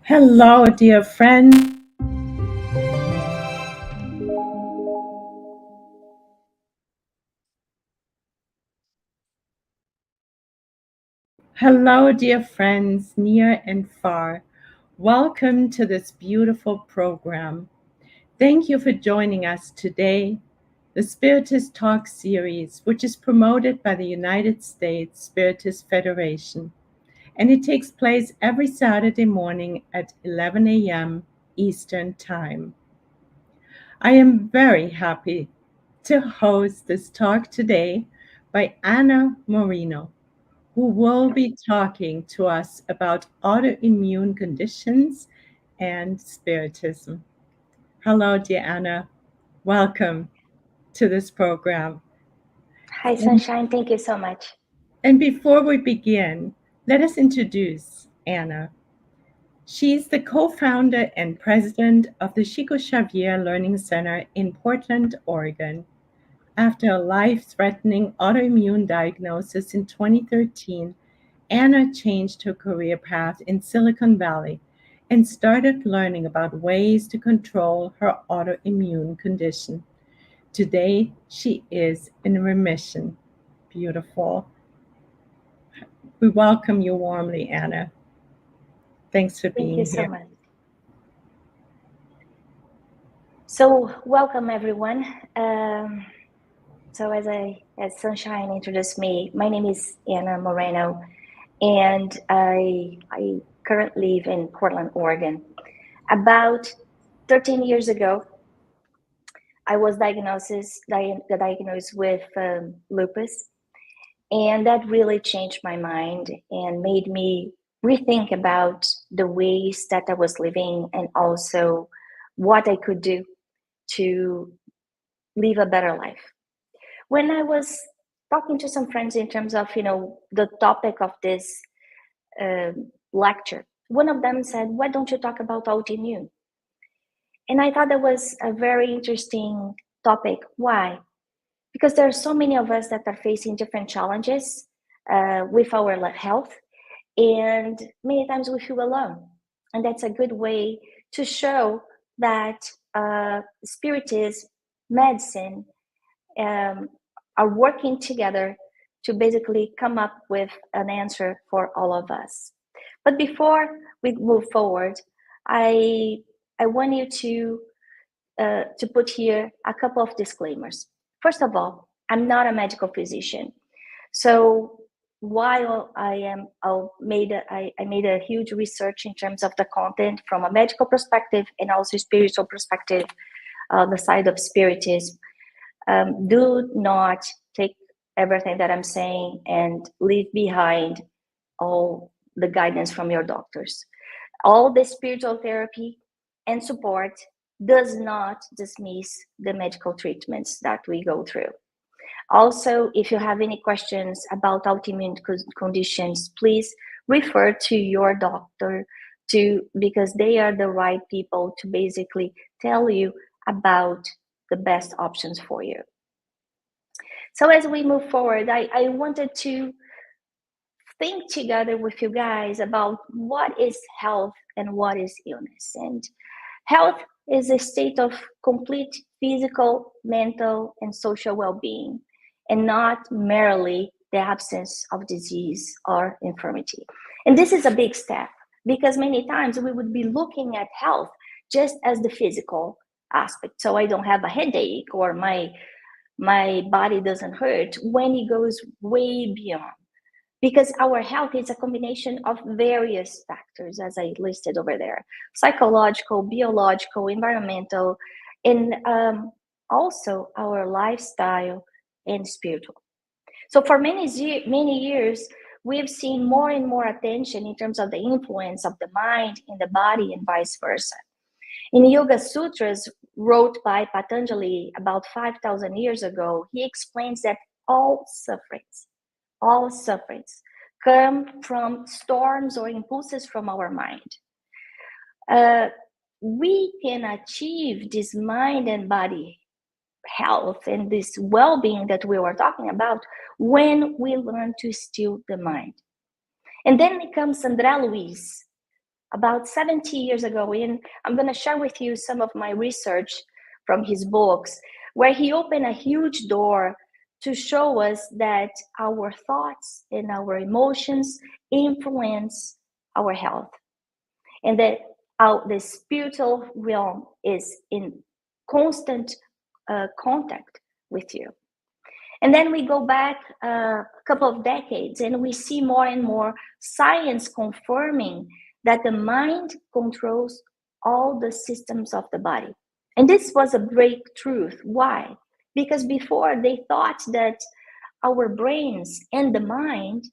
Hello, dear friend. Hello, dear friends, near and far. Welcome to this beautiful program. Thank you for joining us today. The Spiritist Talk series, which is promoted by the United States Spiritist Federation, and it takes place every Saturday morning at 11 a.m. Eastern Time. I am very happy to host this talk today by Anna Moreno, who will be talking to us about autoimmune conditions and Spiritism. Hello, dear Anna. Welcome to this program. Hi, And, Sunshine. Thank you so much. and before we begin, let us introduce Anna. She's the co founder and president of the Chico Xavier Learning Center in Portland, Oregon. After a life-threatening autoimmune diagnosis in 2013, Anna changed her career path in Silicon Valley and started learning about ways to control her autoimmune condition. Today, she is in remission. Beautiful. We welcome you warmly, Anna. Thanks for Thank you being so here. much. So, welcome everyone. As Sunshine introduced me, my name is Anna Moreno, and I currently live in Portland, Oregon. About 13 years ago, I was diagnosed with lupus, and that really changed my mind and made me rethink about the ways that I was living and also what I could do to live a better life. When I was talking to some friends in terms of, the topic of this lecture, one of them said, "Why don't you talk about autoimmune?" And I thought that was a very interesting topic. Why? Because there are so many of us that are facing different challenges with our health, and many times we feel alone. And that's a good way to show that spiritism, medicine are working together to basically come up with an answer for all of us. But before we move forward, I want you to put here a couple of disclaimers. First of all, I'm not a medical physician, so while I made a huge research in terms of the content from a medical perspective and also spiritual perspective, the side of spiritism, do not take everything that I'm saying and leave behind all the guidance from your doctors. All the spiritual therapy and support does not dismiss the medical treatments that we go through. Also, if you have any questions about autoimmune conditions, please refer to your doctor because they are the right people to basically tell you about the best options for you. So as we move forward, I wanted to think together with you guys about what is health and what is illness. And health is a state of complete physical, mental, and social well-being, and not merely the absence of disease or infirmity. And this is a big step because many times we would be looking at health just as the physical aspect. So I don't have a headache or my body doesn't hurt, when it goes way beyond. Because our health is a combination of various factors, as I listed over there: psychological, biological, environmental, and also our lifestyle and spiritual. So for many years, we've seen more and more attention in terms of the influence of the mind in the body and vice versa. In Yoga Sutras, wrote by Patanjali about 5,000 years ago, he explains that all sufferings come from storms or impulses from our mind. We can achieve this mind and body health and this well-being that we were talking about when we learn to still the mind. And then it comes André Luiz, about 70 years ago. And I'm going to share with you some of my research from his books, where he opened a huge door to show us that our thoughts and our emotions influence our health, and that the spiritual realm is in constant contact with you. And then we go back a couple of decades and we see more and more science confirming that the mind controls all the systems of the body. And this was a breakthrough. Why? Because before they thought that our brains and the mind,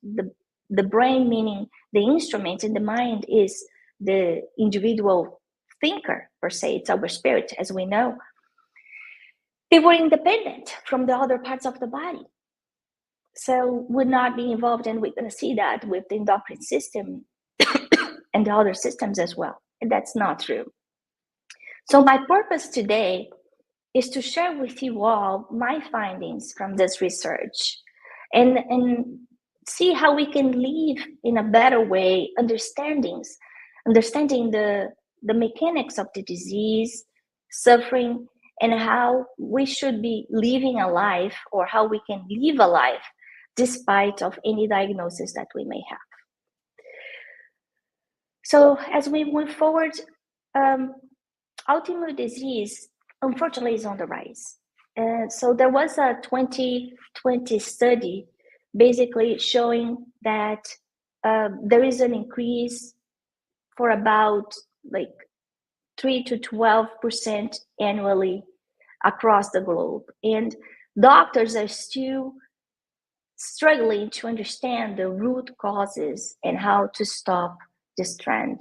the brain meaning the instrument, and the mind is the individual thinker per se, it's our spirit, as we know. They were independent from the other parts of the body, so would not be involved. And we're going to see that with the endocrine system and the other systems as well. And that's not true. So my purpose today is to share with you all my findings from this research and see how we can live in a better way, understanding the mechanics of the disease, suffering, and how we should be living a life, or how we can live a life despite of any diagnosis that we may have. So as we move forward, autoimmune disease, unfortunately, is on the rise. So there was a 2020 study basically showing that there is an increase for about 3 to 12% annually across the globe. And doctors are still struggling to understand the root causes and how to stop this trend.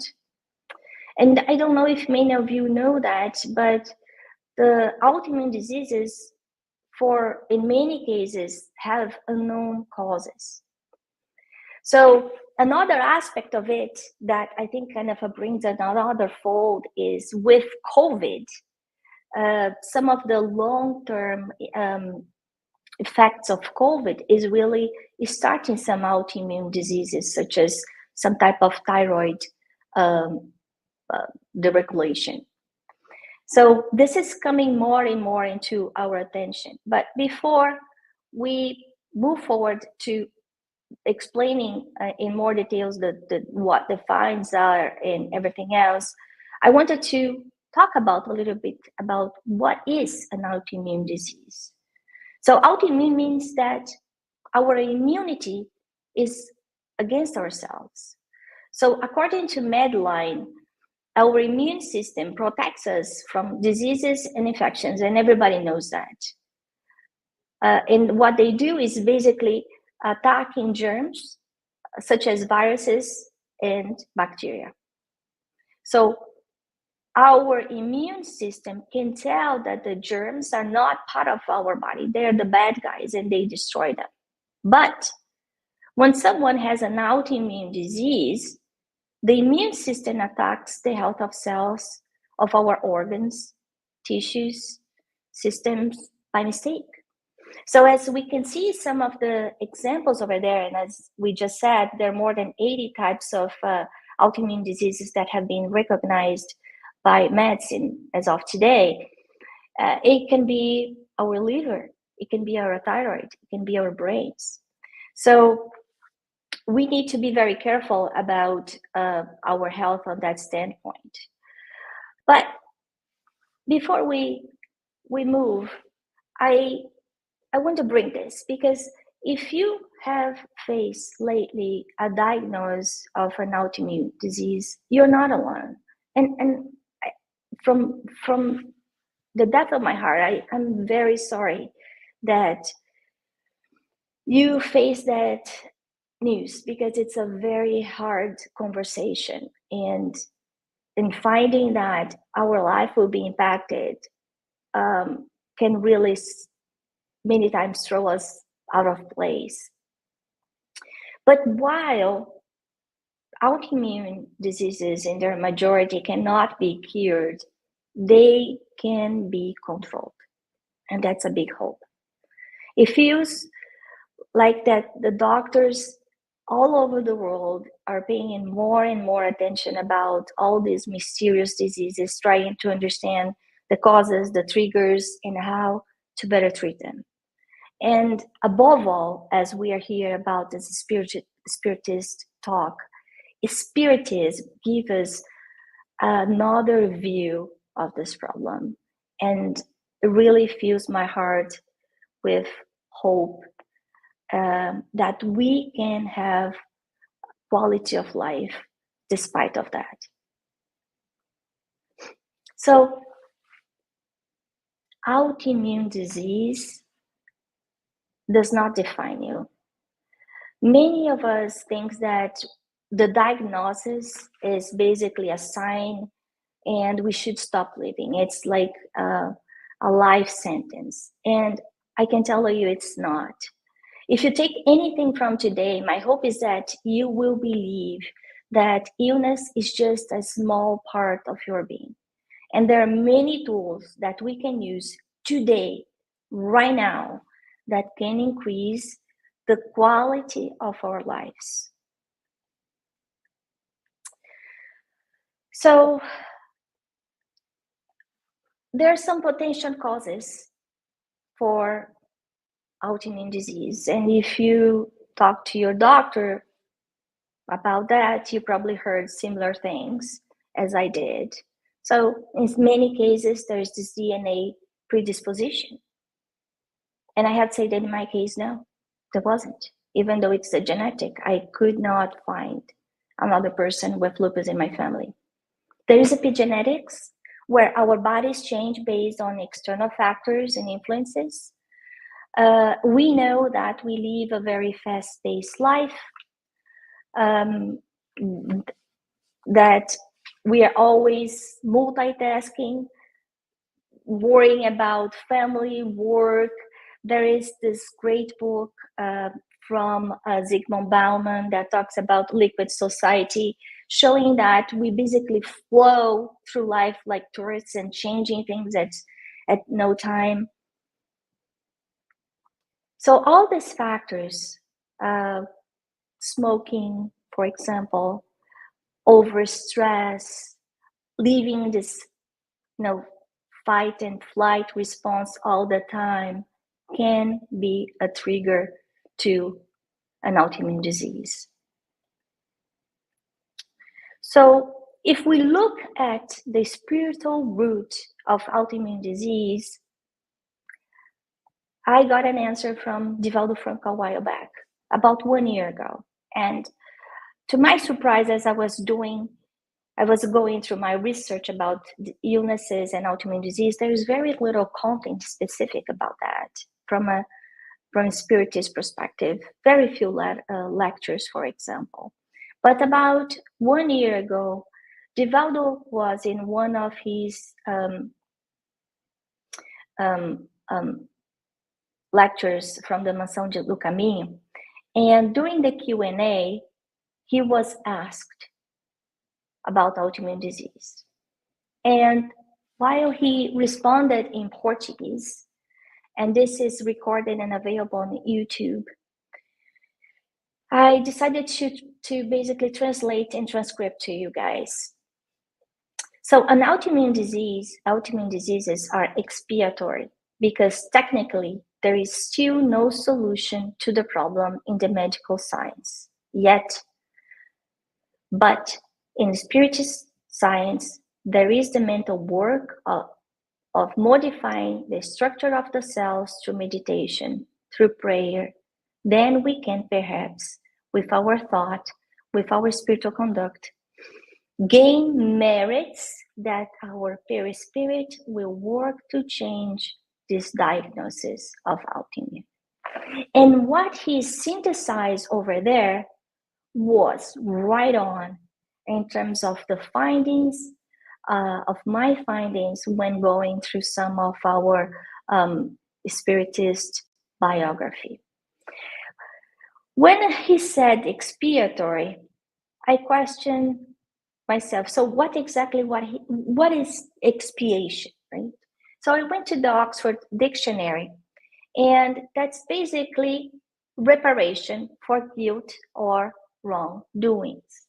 And I don't know if many of you know that, but the autoimmune diseases, in many cases, have unknown causes. So another aspect of it that I think kind of brings another fold is with COVID. Some of the long-term effects of COVID is really starting some autoimmune diseases, such as some type of thyroid deregulation. So this is coming more and more into our attention. But before we move forward to explaining in more details what the findings are and everything else, I wanted to talk about a little bit about what is an autoimmune disease. So autoimmune means that our immunity is against ourselves. So according to Medline, our immune system protects us from diseases and infections, and everybody knows that. And what they do is basically attacking germs, such as viruses and bacteria. So our immune system can tell that the germs are not part of our body. They're the bad guys and they destroy them. But when someone has an autoimmune disease, the immune system attacks the health of cells, of our organs, tissues, systems by mistake. So as we can see some of the examples over there, and as we just said, there are more than 80 types of autoimmune diseases that have been recognized by medicine as of today. It can be our liver, it can be our thyroid, it can be our brains. So we need to be very careful about our health on that standpoint. But before we move, I want to bring this, because if you have faced lately a diagnosis of an autoimmune disease, you're not alone. And from the depth of my heart, I'm very sorry that you face that news, because it's a very hard conversation, and in finding that our life will be impacted can really many times throw us out of place. But while autoimmune diseases in their majority cannot be cured, they can be controlled, and that's a big hope. It feels like that the doctors all over the world are paying more and more attention about all these mysterious diseases, trying to understand the causes, the triggers, and how to better treat them. And above all, as we are here about this spiritist talk, Spiritism gives us another view of this problem, and it really fills my heart with hope that we can have quality of life despite of that. So autoimmune disease does not define you. Many of us think that the diagnosis is basically a sign and we should stop living. It's like a life sentence. And I can tell you it's not. If you take anything from today, my hope is that you will believe that illness is just a small part of your being. And there are many tools that we can use today, right now, that can increase the quality of our lives. So there are some potential causes for autoimmune disease. And if you talk to your doctor about that, you probably heard similar things as I did. So in many cases, there's this DNA predisposition. And I have to say that in my case, no, there wasn't. Even though it's a genetic, I could not find another person with lupus in my family. There is epigenetics, where our bodies change based on external factors and influences. We know that we live a very fast-paced life, that we are always multitasking, worrying about family, work. There is this great book from Zygmunt Bauman that talks about liquid society, showing that we basically flow through life like tourists and changing things at no time. So all these factors, smoking, for example, overstress, living this, fight and flight response all the time, can be a trigger to an autoimmune disease. So if we look at the spiritual root of autoimmune disease, I got an answer from Divaldo Franco a while back, about 1 year ago. And to my surprise, as I was going through my research about illnesses and autoimmune disease, there is very little content specific about that from a spiritist perspective. Very few lectures, for example. But about 1 year ago, Divaldo was in one of his lectures from the Mansão do Caminho, and during the Q&A, he was asked about autoimmune disease. And while he responded in Portuguese, and this is recorded and available on YouTube, I decided to basically translate and transcribe to you guys. So an autoimmune diseases are expiatory because technically there is still no solution to the problem in the medical science yet. But in spiritist science, there is the mental work of modifying the structure of the cells through meditation, through prayer. Then we can perhaps, with our thought, with our spiritual conduct, gain merits that our perispirit will work to change this diagnosis of autoimmune. And what he synthesized over there was right on in terms of the findings, of my findings when going through some of our spiritist biography. When he said expiatory, I questioned myself. So what is expiation, right? So I went to the Oxford Dictionary, and that's basically reparation for guilt or wrongdoings.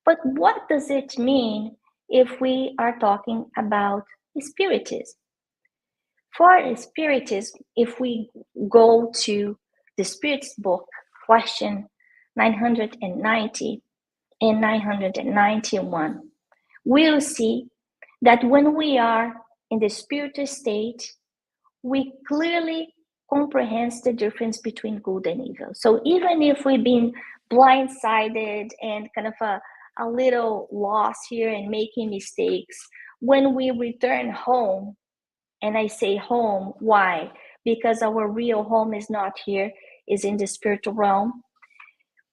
But what does it mean if we are talking about Spiritism? For Spiritism, if we go to the Spirit's book, question 990 and 991, we'll see that when we are in the spiritual state, we clearly comprehend the difference between good and evil. So even if we've been blindsided and kind of a little lost here and making mistakes, when we return home, and I say home, why? Because our real home is not here, is in the spiritual realm.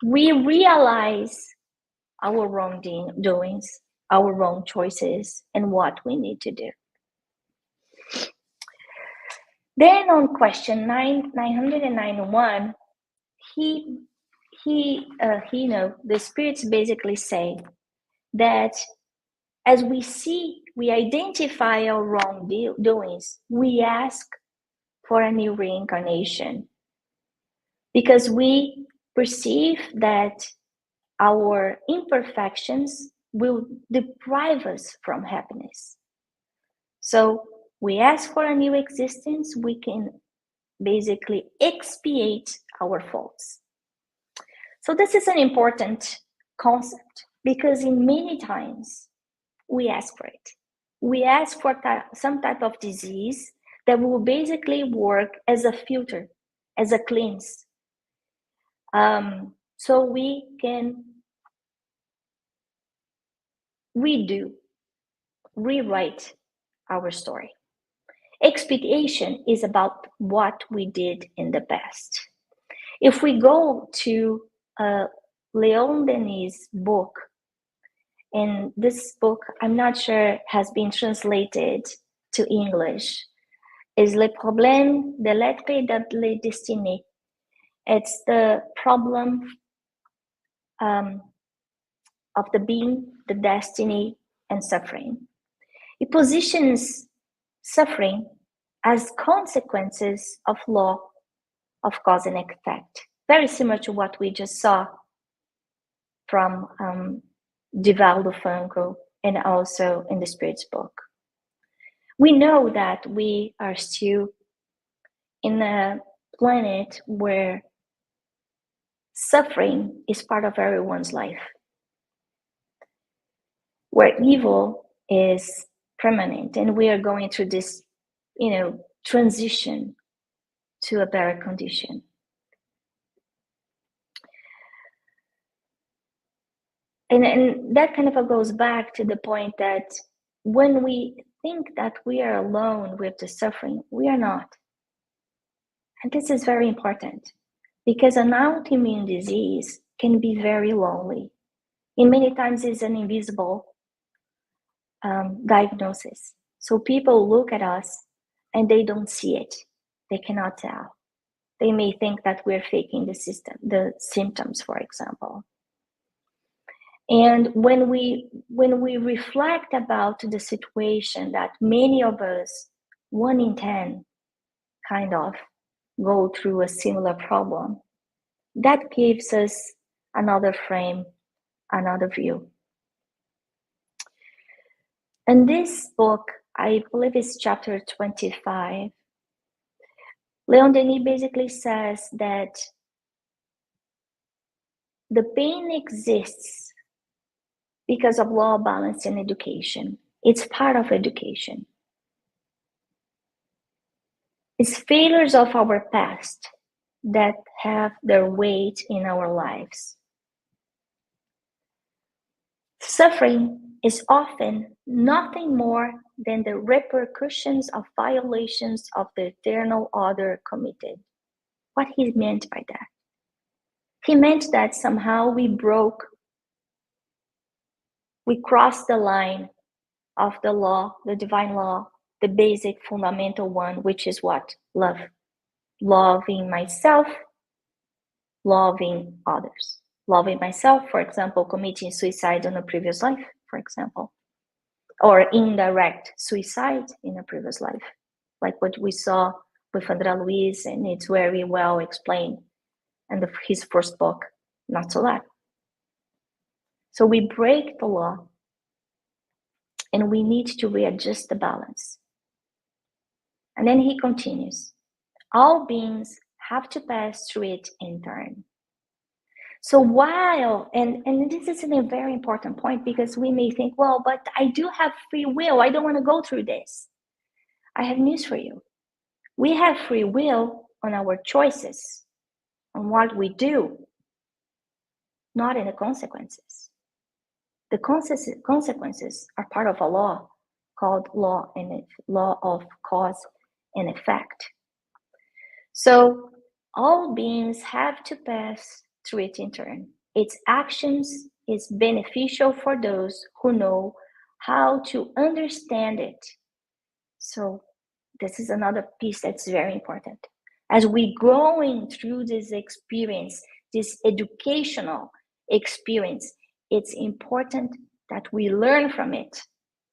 We realize our wrongdoings, our wrong choices, and what we need to do. Then on question 991, the spirits basically say that as we identify our wrongdoings, we ask for a new reincarnation because we perceive that our imperfections will deprive us from happiness. So we ask for a new existence, we can basically expiate our faults. So this is an important concept because in many times we ask for it. We ask for some type of disease that will basically work as a filter, as a cleanse. So we can rewrite our story. Expiation is about what we did in the past. If we go to Leon Denis' book, and this book, I'm not sure has been translated to English, is Le Problème de l'être et de la destinée. It's the problem of the being, the destiny, and suffering. It positions suffering as consequences of law of cause and effect, very similar to what we just saw from Divaldo Franco and also in the Spirit's book. We know that we are still in a planet where suffering is part of everyone's life, where evil is permanent, and we are going through this, transition to a better condition. And that kind of goes back to the point that when we think that we are alone with the suffering, we are not. And this is very important because an autoimmune disease can be very lonely. And many times it's an invisible diagnosis. So people look at us and they don't see it. They cannot tell. They may think that we're faking the symptoms, for example. And when we reflect about the situation that many of us, 1 in 10, kind of go through a similar problem, that gives us another frame, another view. In this book, I believe it's chapter 25, Leon Denis basically says that the pain exists because of law, balance, and education. It's part of education. It's failures of our past that have their weight in our lives. Suffering is often nothing more than the repercussions of violations of the eternal order committed. What he meant by that? He meant that somehow we crossed the line of the law, the divine law, the basic fundamental one, which is what? Love. Loving myself, loving others. Loving myself, for example, committing suicide in a previous life, for example, or indirect suicide in a previous life, like what we saw with André Luiz, and it's very well explained in his first book, Not to Let. So we break the law and we need to readjust the balance. And then he continues, all beings have to pass through it in turn. So while, and this is a very important point, because we may think, well, but I do have free will. I don't want to go through this. I have news for you. We have free will on our choices, on what we do, not in the consequences. The consequences are part of a law called law of cause and effect. So all beings have to pass through it in turn. Its actions is beneficial for those who know how to understand it. So this is another piece that's very important. As we growing through this experience, this educational experience, it's important that we learn from it.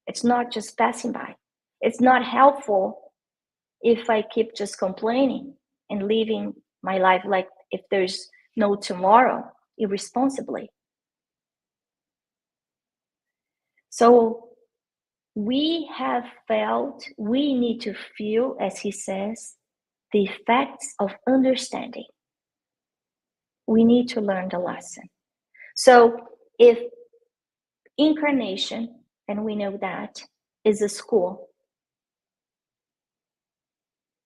It's not just passing by. It's not helpful if I keep just complaining and living my life like if there's no tomorrow, irresponsibly. So we have felt, we need to feel, as he says, the effects of understanding. We need to learn the lesson. So if incarnation, and we know that, is a school,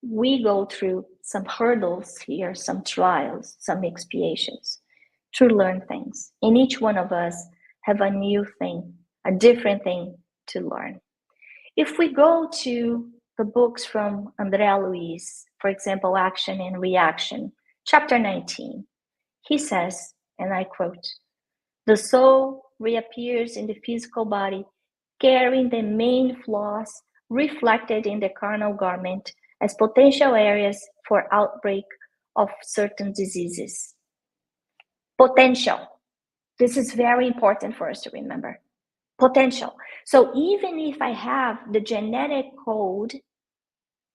we go through some hurdles here, some trials, some expiations to learn things. And each one of us have a new thing, a different thing to learn. If we go to the books from André Luiz, for example, Action and Reaction, chapter 19, he says, and I quote, "The soul reappears in the physical body, carrying the main flaws reflected in the carnal garment as potential areas for outbreak of certain diseases." Potential. This is very important for us to remember. Potential. So even if I have the genetic code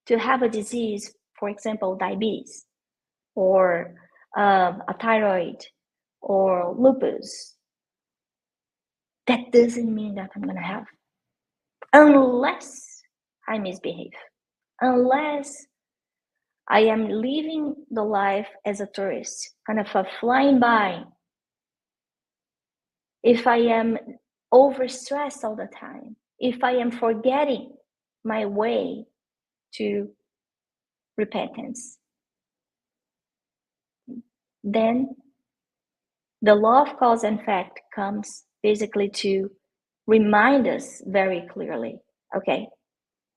to have a disease, for example, diabetes, or a thyroid, or lupus, that doesn't mean that I'm going to have, unless I misbehave, unless I am living the life as a tourist, kind of a flying by. If I am overstressed all the time, if I am forgetting my way to repentance, then the law of cause and effect comes basically to remind us very clearly, okay,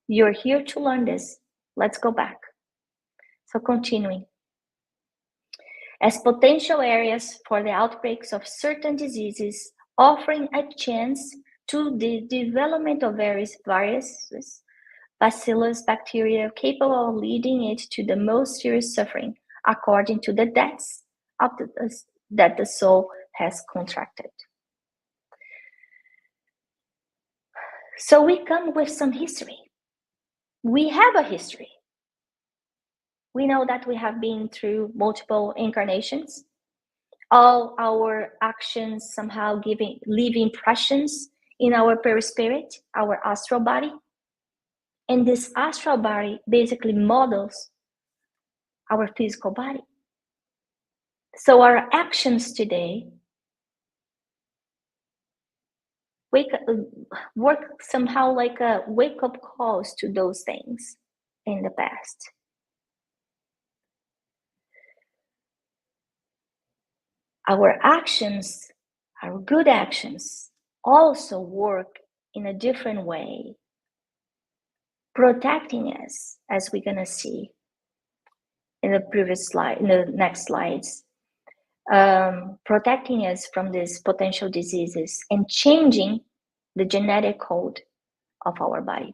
you're here to learn this, let's go back. So continuing, as potential areas for the outbreaks of certain diseases, offering a chance to the development of various viruses, bacillus, bacteria, capable of leading it to the most serious suffering, according to the debts of that the soul has contracted. So we come with some history. We have a history. We know that we have been through multiple incarnations. All our actions somehow leave impressions in our perispirit, our astral body. And this astral body basically models our physical body. So our actions today work somehow like a wake-up calls to those things in the past. Our actions, our good actions, also work in a different way, protecting us, as we're gonna see in the previous slide, in the next slides, protecting us from these potential diseases and changing the genetic code of our body.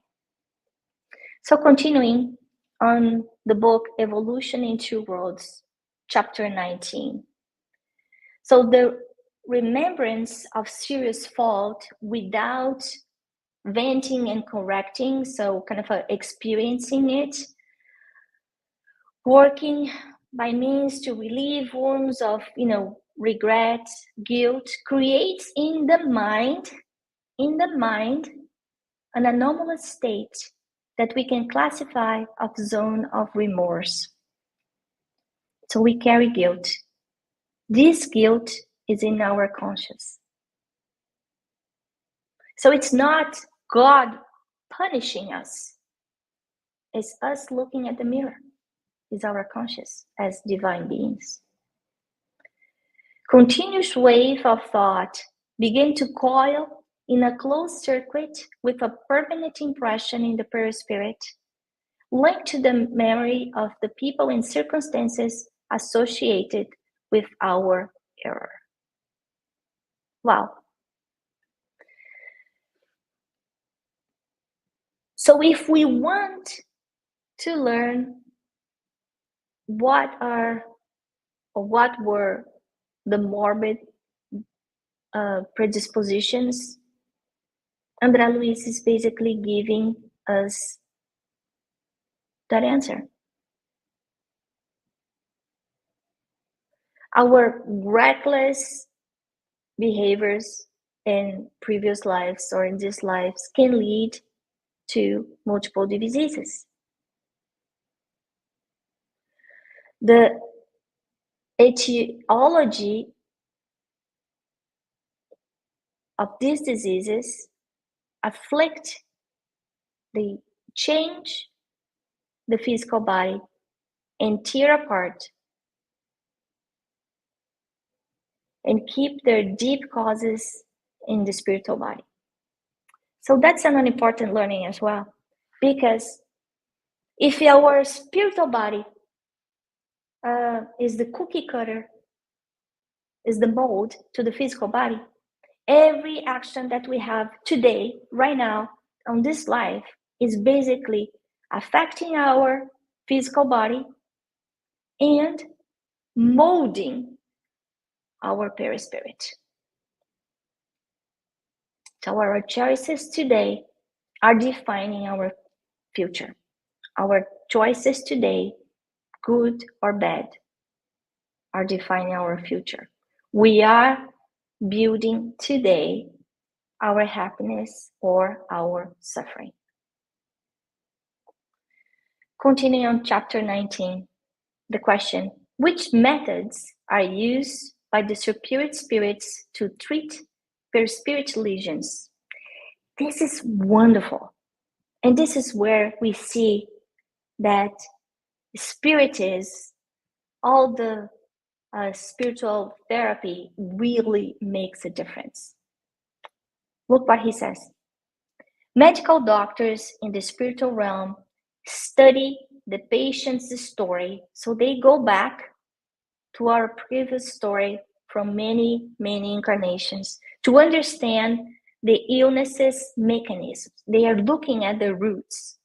So continuing on the book Evolution in Two Worlds, chapter 19. So the remembrance of serious fault without venting and correcting, so kind of experiencing it, working by means to relieve wounds of, regret, guilt creates in the mind an anomalous state that we can classify as zone of remorse. So we carry guilt. This guilt is in our conscious. So it's not God punishing us. It's us looking at the mirror. It's our conscious as divine beings. Continuous wave of thought begin to coil in a closed circuit with a permanent impression in the perispirit, linked to the memory of the people and circumstances associated with our error. Wow. So if we want to learn what were the morbid predispositions, André Luiz is basically giving us that answer. Our reckless behaviors in previous lives or in these lives can lead to multiple diseases. The etiology of these diseases afflict the change the physical body and tear apart and keep their deep causes in the spiritual body. So that's an important learning as well, because if our spiritual body is the cookie cutter, is the mold to the physical body, every action that we have today, right now, on this life, is basically affecting our physical body and molding our perispirit. So our choices today are defining our future. Our choices today, good or bad, are defining our future. We are building today our happiness or our suffering. Continuing on chapter 19, the question, which methods are used by the superior spirits to treat perispirit lesions? This is wonderful. And this is where we see that Spiritism, all the spiritual therapy really makes a difference. Look what he says. Medical doctors in the spiritual realm study the patient's story, so they go back to our previous story from many, many incarnations to understand the illness's mechanisms. They are looking at the roots.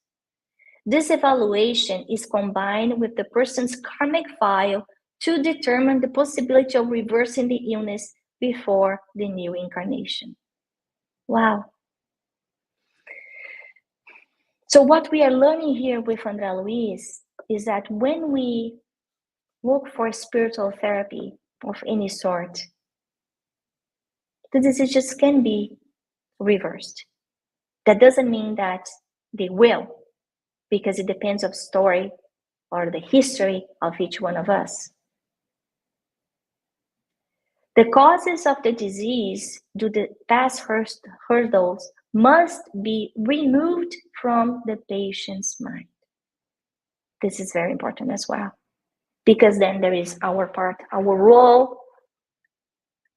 This evaluation is combined with the person's karmic file to determine the possibility of reversing the illness before the new incarnation. Wow. So what we are learning here with André Luiz is that when we look for spiritual therapy of any sort, the diseases can be reversed. That doesn't mean that they will, because it depends on story or the history of each one of us. The causes of the disease due to past hurdles must be removed from the patient's mind. This is very important as well, because then there is our part, our role,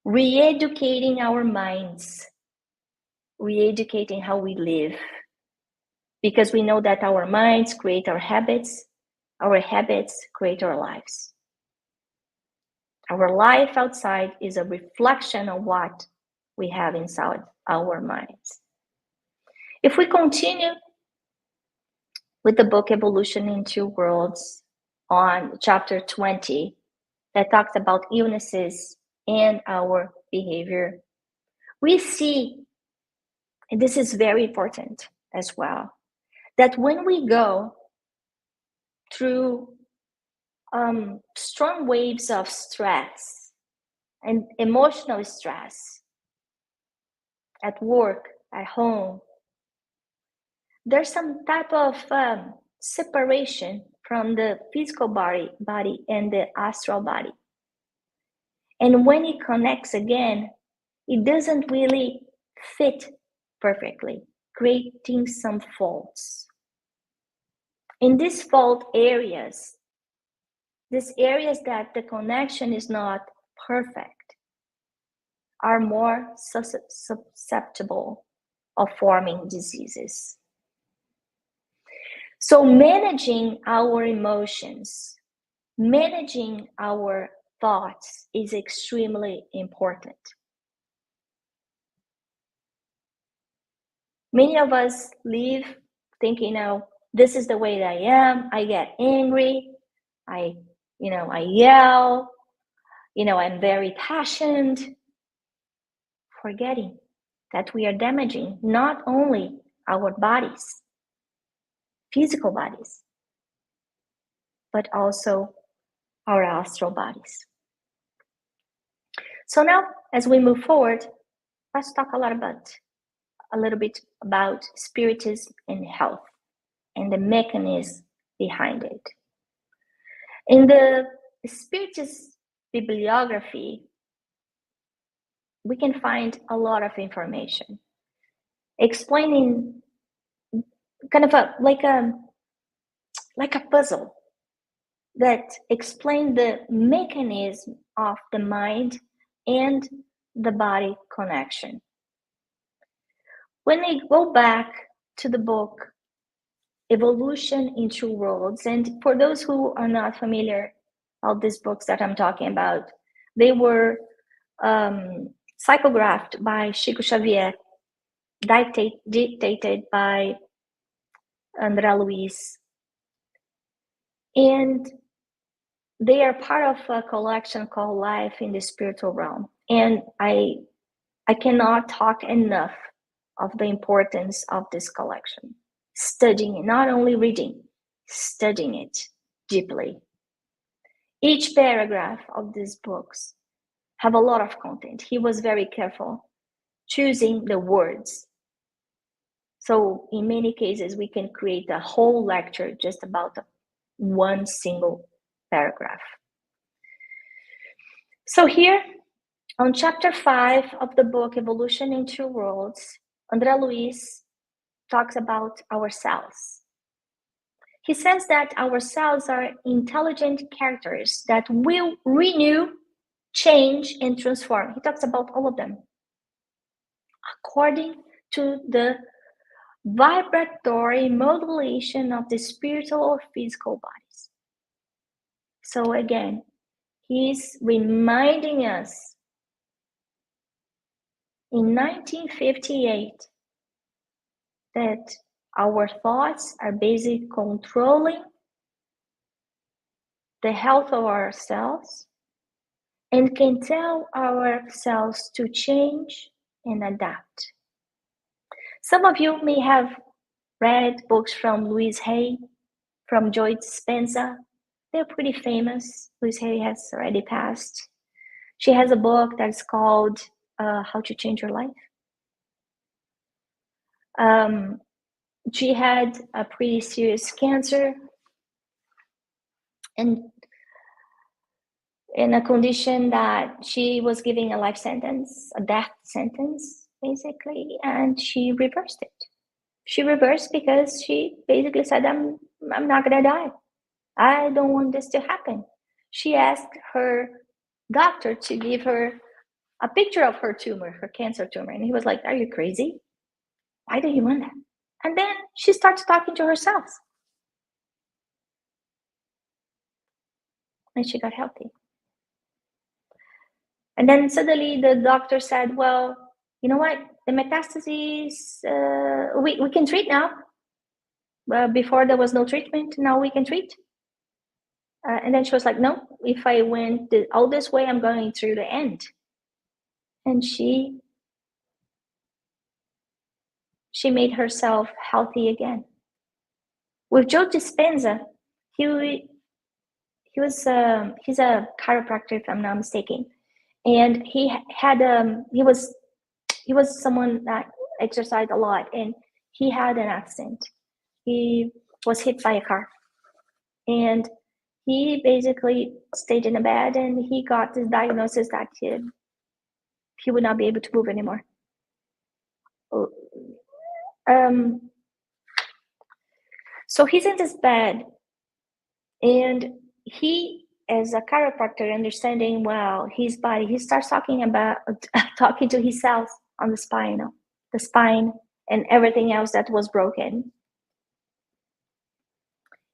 re-educating our minds, re-educating how we live, because we know that our minds create our habits create our lives. Our life outside is a reflection of what we have inside our minds. If we continue with the book Evolution in Two Worlds on chapter 20, that talks about illnesses and our behavior, we see, and this is very important as well, that when we go through strong waves of stress and emotional stress at work, at home, there's some type of separation from the physical body and the astral body. And when it connects again, it doesn't really fit perfectly, creating some faults. In these fault areas, these areas that the connection is not perfect, are more susceptible of forming diseases. So managing our emotions, managing our thoughts is extremely important. Many of us live thinking, this is the way that I am. I get angry. I yell. I'm very passionate. Forgetting that we are damaging not only our bodies, physical bodies, but also our astral bodies. So now, as we move forward, let's talk a little bit about Spiritism and health and the mechanism behind it. In the Spiritist bibliography, we can find a lot of information explaining kind of like a puzzle that explains the mechanism of the mind and the body connection. When we go back to the book Evolution in Two Worlds, and for those who are not familiar with these books that I'm talking about, they were psychographed by Chico Xavier, dictated by André Luiz, and they are part of a collection called Life in the Spiritual Realm. And I cannot talk enough of the importance of this collection. Studying it, not only reading, studying it deeply. Each paragraph of these books have a lot of content. He was very careful choosing the words. So in many cases, we can create a whole lecture just about one single paragraph. So here, on chapter 5 of the book, Evolution in Two Worlds, André Luiz talks about our cells. He says that our cells are intelligent characters that will renew, change, and transform. He talks about all of them according to the vibratory modulation of the spiritual or physical bodies. So again, he's reminding us in 1958 that our thoughts are basically controlling the health of our cells and can tell our cells to change and adapt. Some of you may have read books from Louise Hay, from Joy Dispenza. They're pretty famous. Louise Hay has already passed. She has a book that's called How to Change Your Life. She had a pretty serious cancer and in a condition that she was giving a life sentence, a death sentence, basically, and she reversed it. She reversed because she basically said, I'm not gonna die. I don't want this to happen. She asked her doctor to give her a picture of her tumor, her cancer tumor. And he was like, are you crazy? Why do you want that? And then she starts talking to herself. And she got healthy. And then suddenly the doctor said, well, you know what? The metastases, we can treat now. Before there was no treatment, now we can treat. And then she was like, no, if I went all this way, I'm going through the end. And she made herself healthy again. With Joe Dispenza, he's a chiropractor, if I'm not mistaken. And he was someone that exercised a lot, and he had an accident. He was hit by a car, and he basically stayed in a bed, and he got this diagnosis that he would not be able to move anymore. So he's in this bed, and he, as a chiropractor, understanding well his body, he starts talking to his cells on the spine and everything else that was broken.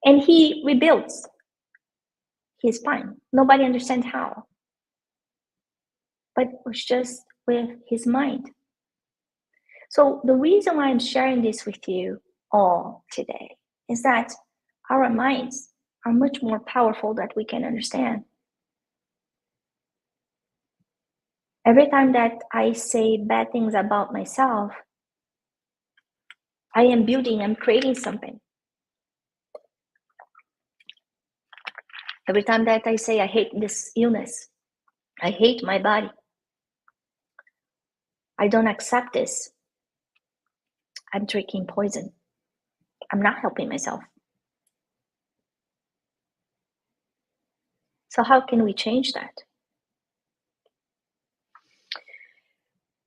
And he rebuilds his spine. Nobody understands how, but it was just with his mind. So the reason why I'm sharing this with you all today is that our minds are much more powerful than we can understand. Every time that I say bad things about myself, I'm creating something. Every time that I say I hate this illness, I hate my body, I don't accept this, I'm drinking poison. I'm not helping myself. So how can we change that?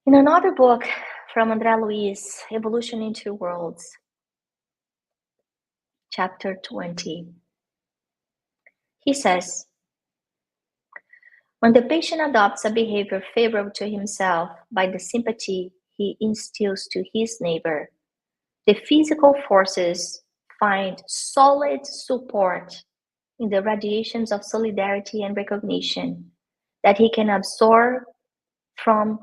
In another book from André Luiz, Evolution in Two Worlds, chapter 20, he says, when the patient adopts a behavior favorable to himself by the sympathy he instills to his neighbor, the physical forces find solid support in the radiations of solidarity and recognition that he can absorb from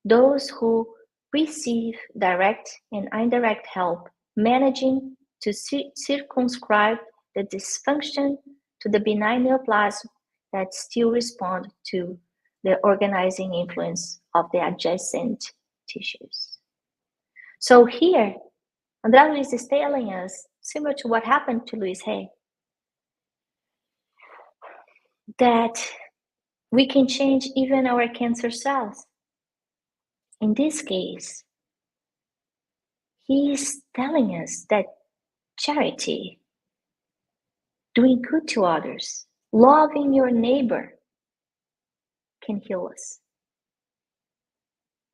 those who receive direct and indirect help, managing to circumscribe the dysfunction to the benign neoplasm that still respond to the organizing influence of the adjacent tissues. So here, André Luiz is telling us, similar to what happened to Louise Hay, that we can change even our cancer cells. In this case, he's telling us that charity, doing good to others, loving your neighbor can heal us.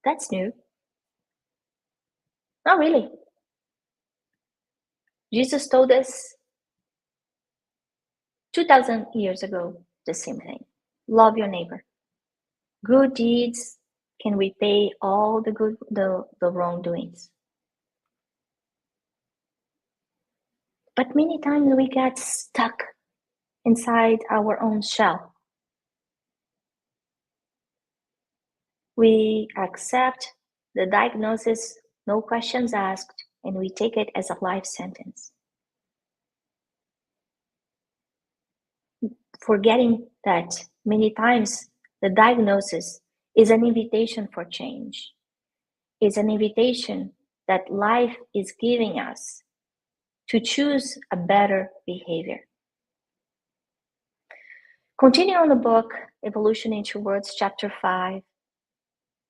That's new. Not really. Jesus told us 2,000 years ago the same thing. Love your neighbor. Good deeds can repay all the wrongdoings. But many times we get stuck inside our own shell. We accept the diagnosis, no questions asked, and we take it as a life sentence. Forgetting that many times the diagnosis is an invitation for change, is an invitation that life is giving us to choose a better behavior. Continuing on the book, Evolution in Two Worlds, chapter 5,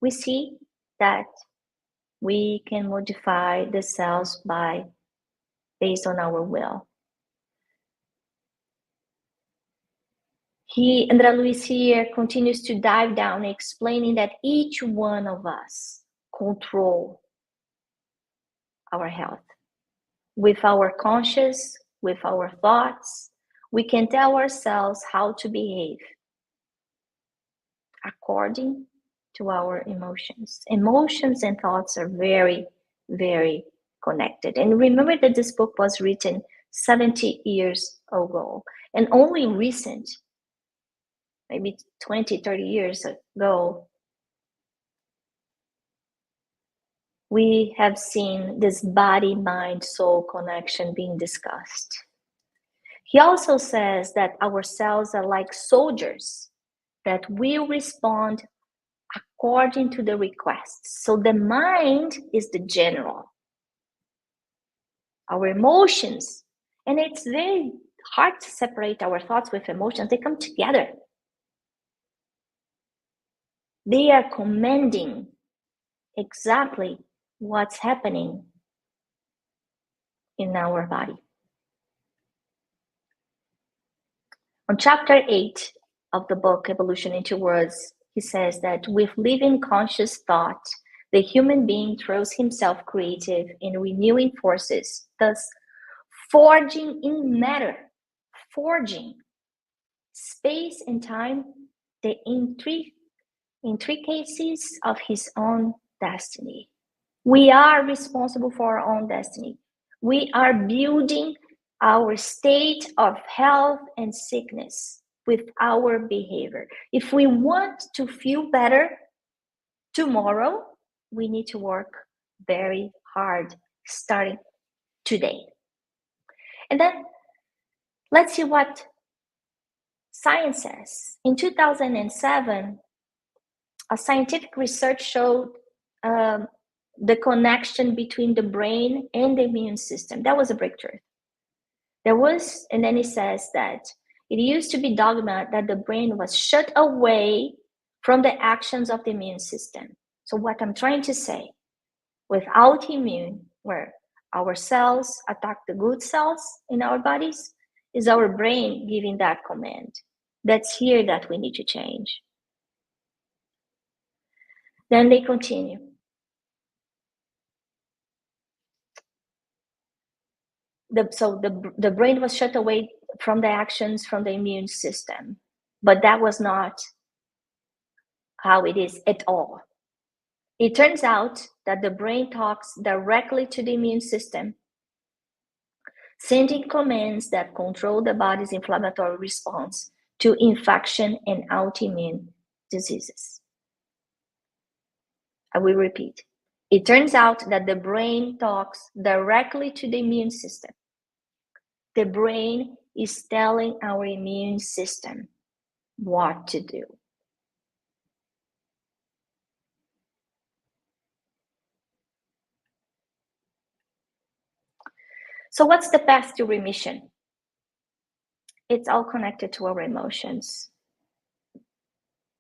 we see that we can modify the cells based on our will. André Luiz here continues to dive down, explaining that each one of us control our health. With our conscious, with our thoughts, we can tell ourselves how to behave according to our emotions. Emotions and thoughts are very, very connected. And remember that this book was written 70 years ago, and only recent, maybe 20, 30 years ago, we have seen this body-mind-soul connection being discussed. He also says that our cells are like soldiers that will respond according to the requests. So the mind is the general. Our emotions, and it's very hard to separate our thoughts with emotions. They come together. They are commanding exactly what's happening in our body. On chapter 8 of the book, Evolution in 2 Words, he says that with living conscious thought, the human being throws himself creative in renewing forces, thus forging in matter, forging space and time, the intricacies of his own destiny. We are responsible for our own destiny. We are building our state of health and sickness with our behavior. If we want to feel better tomorrow, we need to work very hard starting today. And then let's see what science says. In 2007, a scientific research showed the connection between the brain and the immune system. That was a breakthrough. And then it says that it used to be dogma that the brain was shut away from the actions of the immune system. So what I'm trying to say, with autoimmune, where our cells attack the good cells in our bodies, is our brain giving that command. That's here that we need to change. Then they continue. The brain was shut away from the actions from the immune system, but that was not how it is at all. It turns out that the brain talks directly to the immune system, sending commands that control the body's inflammatory response to infection and autoimmune diseases. I will repeat. It turns out that the brain talks directly to the immune system. The brain is telling our immune system what to do. So what's the path to remission? It's all connected to our emotions.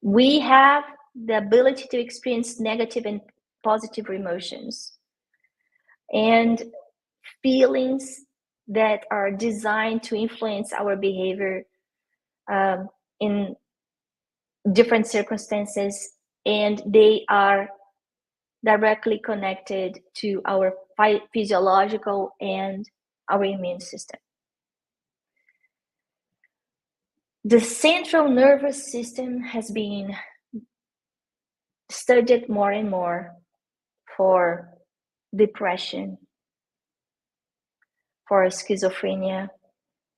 We have the ability to experience negative and positive emotions and feelings that are designed to influence our behavior in different circumstances, and they are directly connected to our physiological and our immune system. The central nervous system has been studied more and more for depression, for schizophrenia,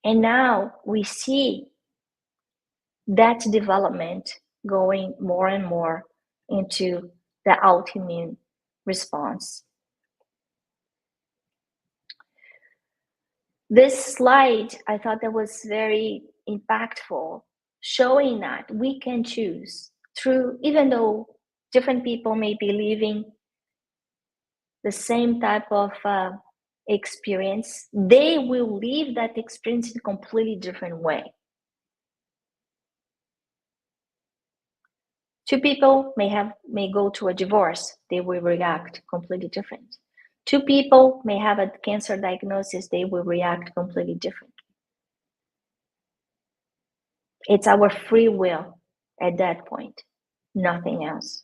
and now we see that development going more and more into the autoimmune response. This slide, I thought that was very impactful, showing that we can choose through, even though different people may be living the same type of experience, they will live that experience in a completely different way. Two people may go to a divorce, they will react completely different. Two people may have a cancer diagnosis, they will react completely different. It's our free will at that point, nothing else.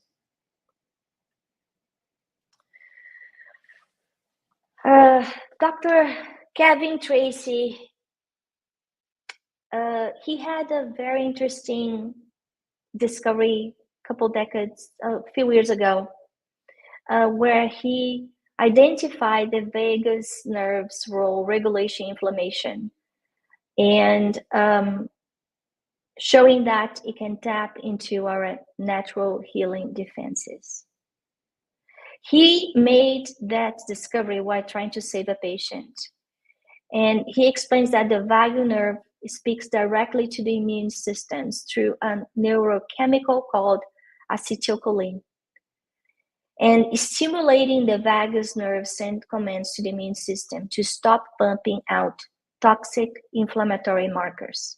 Dr. Kevin Tracy, he had a very interesting discovery a few years ago, where he identified the vagus nerve's role regulation inflammation and showing that it can tap into our natural healing defenses. He made that discovery while trying to save a patient. And he explains that the vagus nerve speaks directly to the immune systems through a neurochemical called acetylcholine. And stimulating the vagus nerve sends commands to the immune system to stop pumping out toxic inflammatory markers.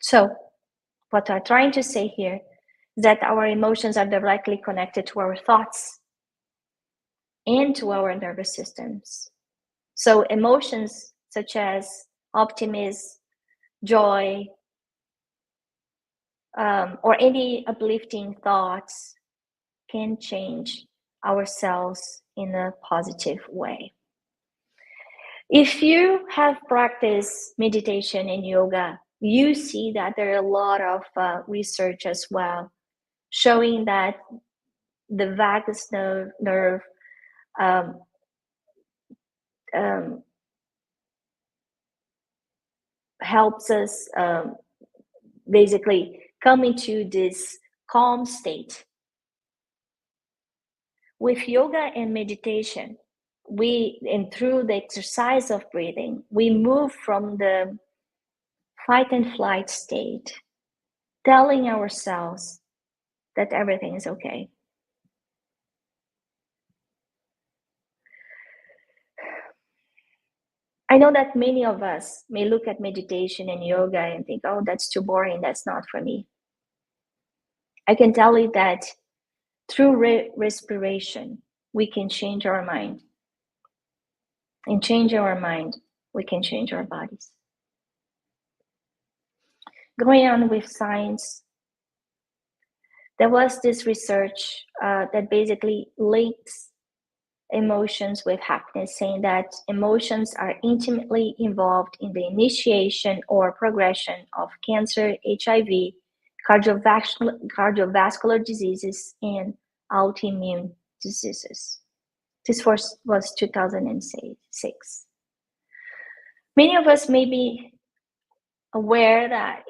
So, what I'm trying to say here that our emotions are directly connected to our thoughts and to our nervous systems. So emotions such as optimism, joy, or any uplifting thoughts can change ourselves in a positive way. If you have practiced meditation and yoga, you see that there are a lot of research as well showing that the vagus nerve um, helps us basically come into this calm state. With yoga and meditation, and through the exercise of breathing, we move from the fight and flight state, telling ourselves that everything is okay. I know that many of us may look at meditation and yoga and think, oh, that's too boring, that's not for me. I can tell you that through respiration, we can change our mind. And change our mind, we can change our bodies. Going on with science, there was this research that basically links emotions with happiness, saying that emotions are intimately involved in the initiation or progression of cancer, HIV, cardiovascular diseases, and autoimmune diseases. This was 2006. Many of us may be aware that,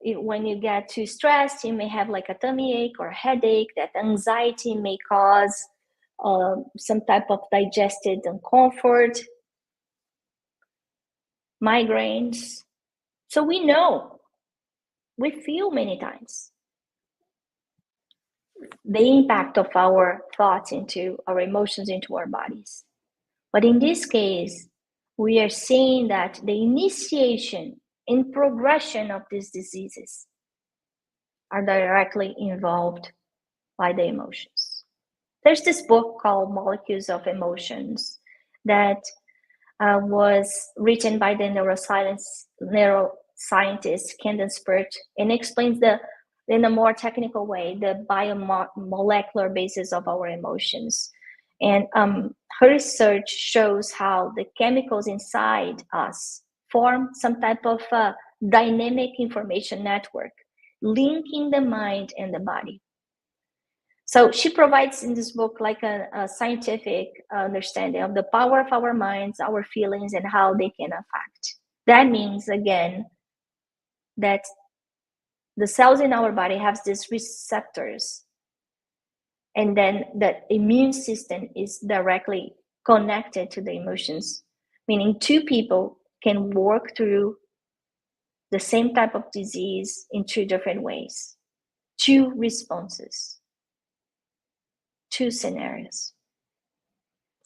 when you get too stressed, you may have like a tummy ache or headache, that anxiety may cause some type of digestive discomfort, migraines. So we feel many times the impact of our thoughts into our emotions, into our bodies. But in this case, we are seeing that the initiation and progression of these diseases are directly involved by the emotions. There's this book called Molecules of Emotions that was written by the neuroscientist Kendon Spurt, and explains in a more technical way the biomolecular basis of our emotions. And her research shows how the chemicals inside us form some type of dynamic information network linking the mind and the body. So she provides in this book like a scientific understanding of the power of our minds, our feelings, and how they can affect. That means, again, that the cells in our body have these receptors, and then the immune system is directly connected to the emotions, meaning two people can work through the same type of disease in two different ways, two responses, two scenarios,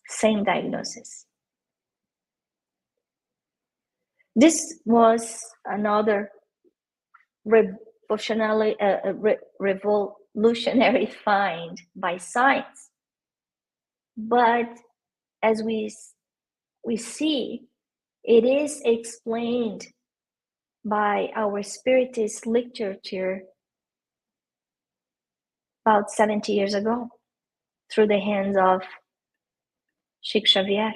same diagnosis. This was another revolutionary find by science. But as we see, it is explained by our Spiritist literature about 70 years ago through the hands of Chico Xavier.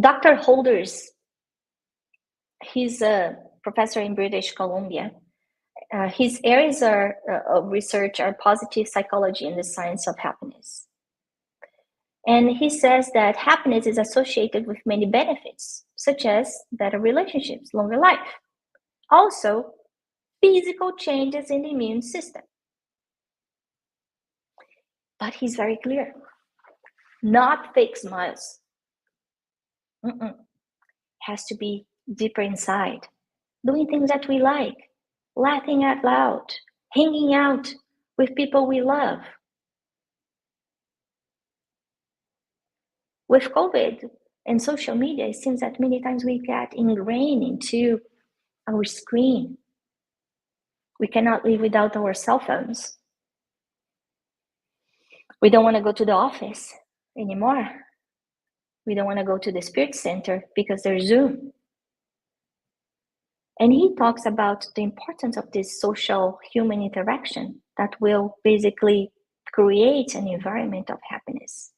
Dr. Holders, he's a professor in British Columbia. His areas of research are positive psychology and the science of happiness. And he says that happiness is associated with many benefits, such as better relationships, longer life. Also, physical changes in the immune system. But he's very clear. Not fake smiles. Has to be deeper inside. Doing things that we like, laughing out loud, hanging out with people we love. With COVID and social media, it seems that many times we get ingrained into our screen. We cannot live without our cell phones. We don't want to go to the office anymore. We don't want to go to the Spirit Center because there's Zoom. And he talks about the importance of this social human interaction that will basically create an environment of happiness.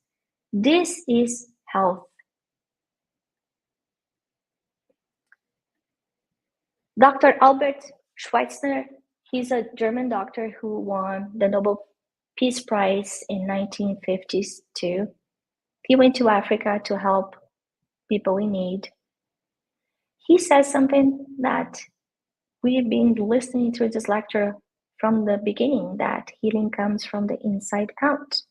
This is health. Dr. Albert Schweitzer, he's a German doctor who won the Nobel Peace Prize in 1952. He went to Africa to help people in need. He says something that we've been listening to this lecture from the beginning, that healing comes from the inside out.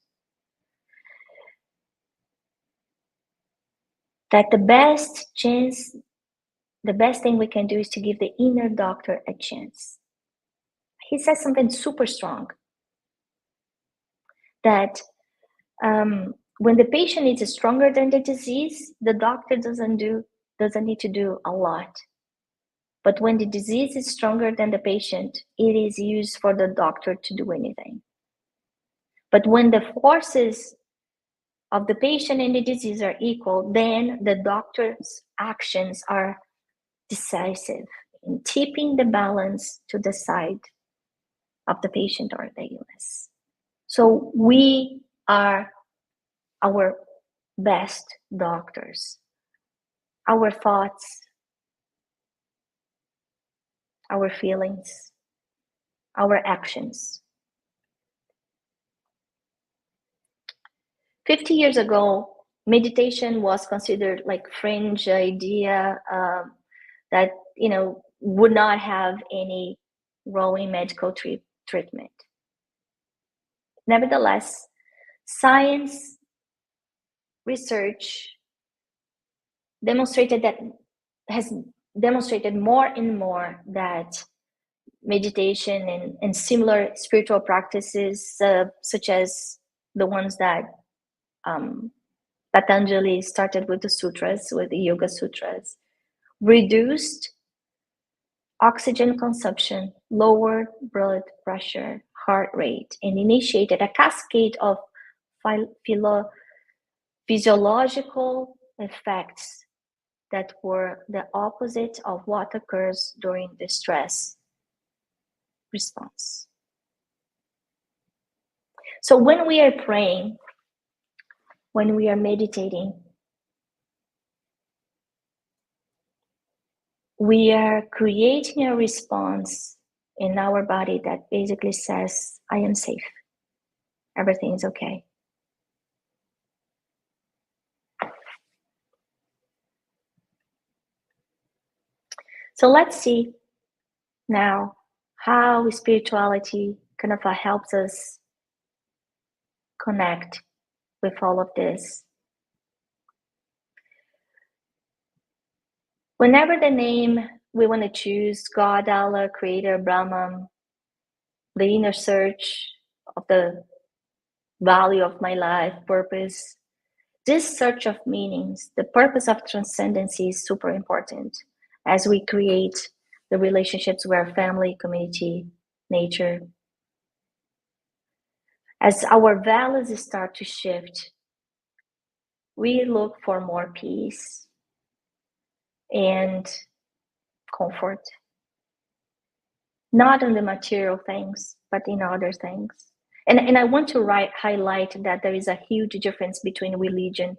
That the best thing we can do is to give the inner doctor a chance. He says something super strong, that when the patient is stronger than the disease, the doctor doesn't need to do a lot. But when the disease is stronger than the patient, it is used for the doctor to do anything. But when the forces of the patient and the disease are equal, then the doctor's actions are decisive in tipping the balance to the side of the patient or the illness. So we are our best doctors. Our thoughts, our feelings, our actions. 50 years ago, meditation was considered like fringe idea that would not have any role in medical treatment. Nevertheless, science research has demonstrated more and more that meditation and similar spiritual practices, such as the ones that Patanjali started with the sutras, with the Yoga Sutras, reduced oxygen consumption, lowered blood pressure, heart rate, and initiated a cascade of physiological effects that were the opposite of what occurs during the stress response. So when we are praying, when we are meditating, we are creating a response in our body that basically says, I am safe. Everything is okay. So let's see now how spirituality kind of helps us connect with all of this. Whenever the name we want to choose, God, Allah, Creator, Brahman, the inner search of the value of my life, purpose, this search of meanings, the purpose of transcendency is super important as we create the relationships with our family, community, nature. As our values start to shift, we look for more peace and comfort, not in the material things, but in other things. And I want to highlight that there is a huge difference between religion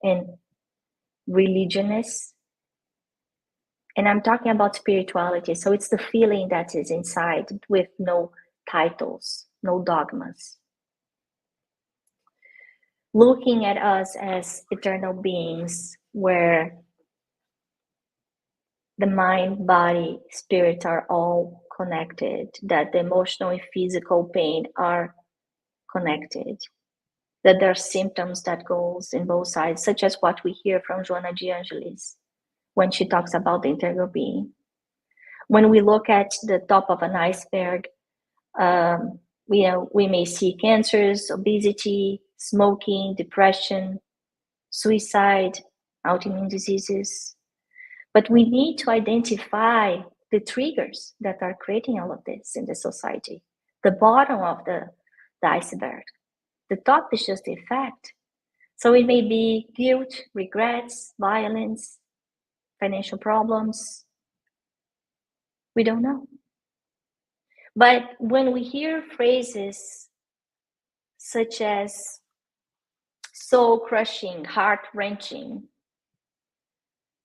and religionness. And I'm talking about spirituality. So it's the feeling that is inside with no titles, no dogmas. Looking at us as eternal beings where the mind, body, spirit are all connected, that the emotional and physical pain are connected, that there are symptoms that goes in both sides, such as what we hear from Joana de Angelis when she talks about the integral being. When we look at the top of an iceberg, we may see cancers, obesity, smoking, depression, suicide, autoimmune diseases. But we need to identify the triggers that are creating all of this in the society. The bottom of the iceberg. The top is just the effect. So it may be guilt, regrets, violence, financial problems. We don't know. But when we hear phrases such as soul-crushing, heart-wrenching,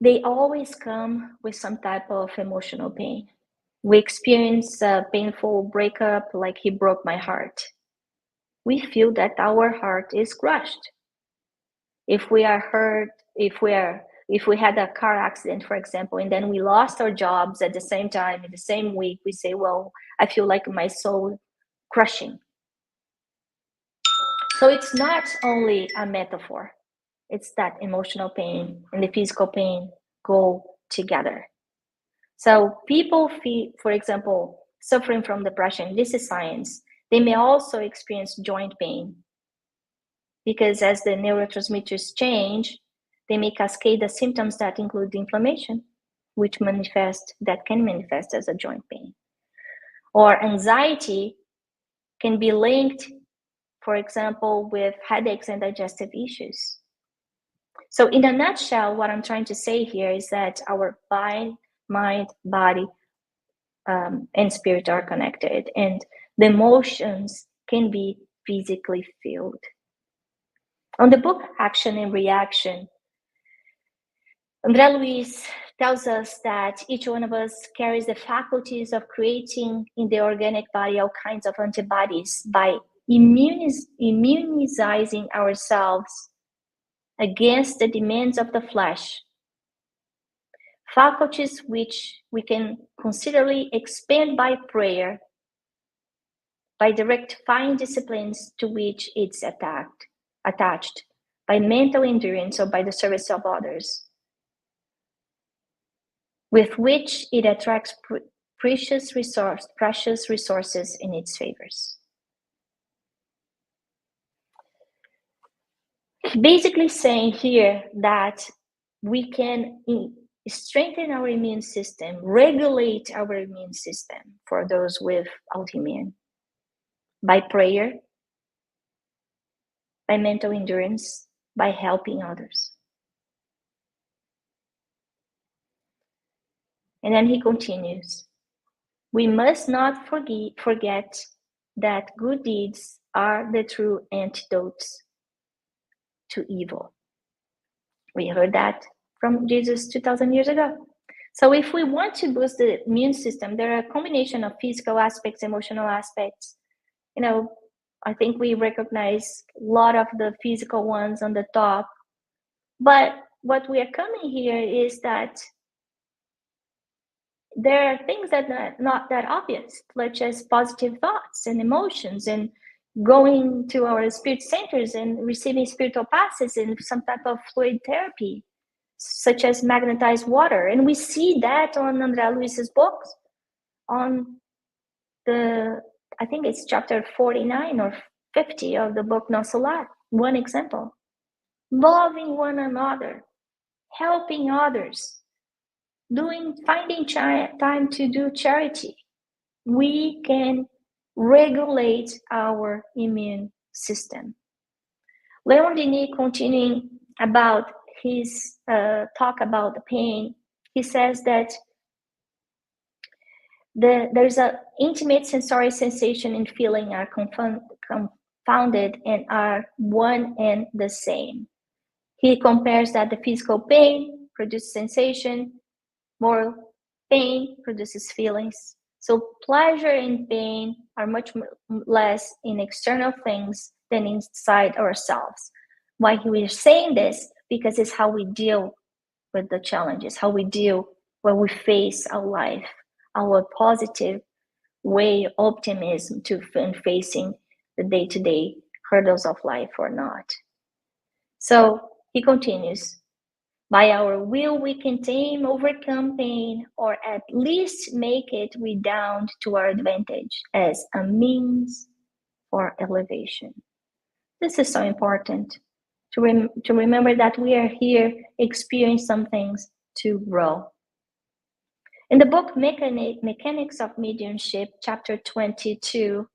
they always come with some type of emotional pain. We experience a painful breakup, like he broke my heart. We feel that our heart is crushed. If we are hurt, if we had a car accident, for example, and then we lost our jobs at the same time, in the same week, we say, well, I feel like my soul crushing. So it's not only a metaphor. It's that emotional pain and the physical pain go together. So people feel, for example, suffering from depression, this is science. They may also experience joint pain because as the neurotransmitters change, they may cascade the symptoms that include inflammation, which can manifest as a joint pain. Or anxiety can be linked, for example, with headaches and digestive issues. So in a nutshell, what I'm trying to say here is that our mind, body, and spirit are connected, and the emotions can be physically felt. On the book Action and Reaction, André Luiz tells us that each one of us carries the faculties of creating in the organic body all kinds of antibodies by immunizing ourselves against the demands of the flesh, faculties which we can considerably expand by prayer, by rectifying disciplines to which it's attached, by mental endurance or by the service of others, with which it attracts precious resources in its favors. Basically saying here that we can strengthen our immune system, regulate our immune system for those with autoimmune by prayer, by mental endurance, by helping others. And then he continues, we must not forget that good deeds are the true antidotes to evil. We heard that from Jesus 2,000 years ago. So if we want to boost the immune system, there are a combination of physical aspects, emotional aspects. I think we recognize a lot of the physical ones on the top. But what we are coming here is that there are things that are not that obvious, such as positive thoughts and emotions and going to our spirit centers and receiving spiritual passes and some type of fluid therapy, such as magnetized water. And we see that on André Luiz's books, on I think it's chapter 49 or 50 of the book No Solar. One example, loving one another, helping others, finding time to do charity. We can regulate our immune system. Leon Denis, continuing about his talk about the pain, he says that there's an intimate sensory sensation and feeling are confounded and are one and the same. He compares that the physical pain produces sensation, moral pain produces feelings. So pleasure and pain are much less in external things than inside ourselves. Why we're saying this? Because it's how we deal with the challenges, how we deal when we face our life, our positive way, optimism to facing the day-to-day hurdles of life or not. So he continues, by our will, we can tame, overcome pain, or at least make it redound to our advantage as a means for elevation. This is so important to remember that we are here experiencing some things to grow. In the book Mechanics of Mediumship, chapter 22,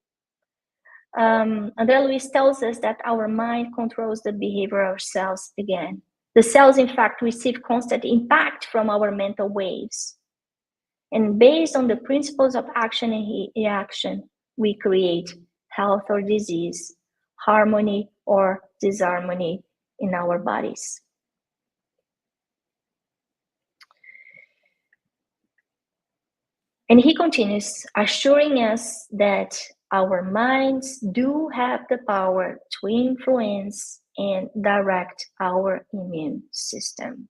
André Luiz tells us that our mind controls the behavior of our cells again. The cells, in fact, receive constant impact from our mental waves. And based on the principles of action and reaction, we create health or disease, harmony or disharmony in our bodies. And he continues, assuring us that our minds do have the power to influence and direct our immune system.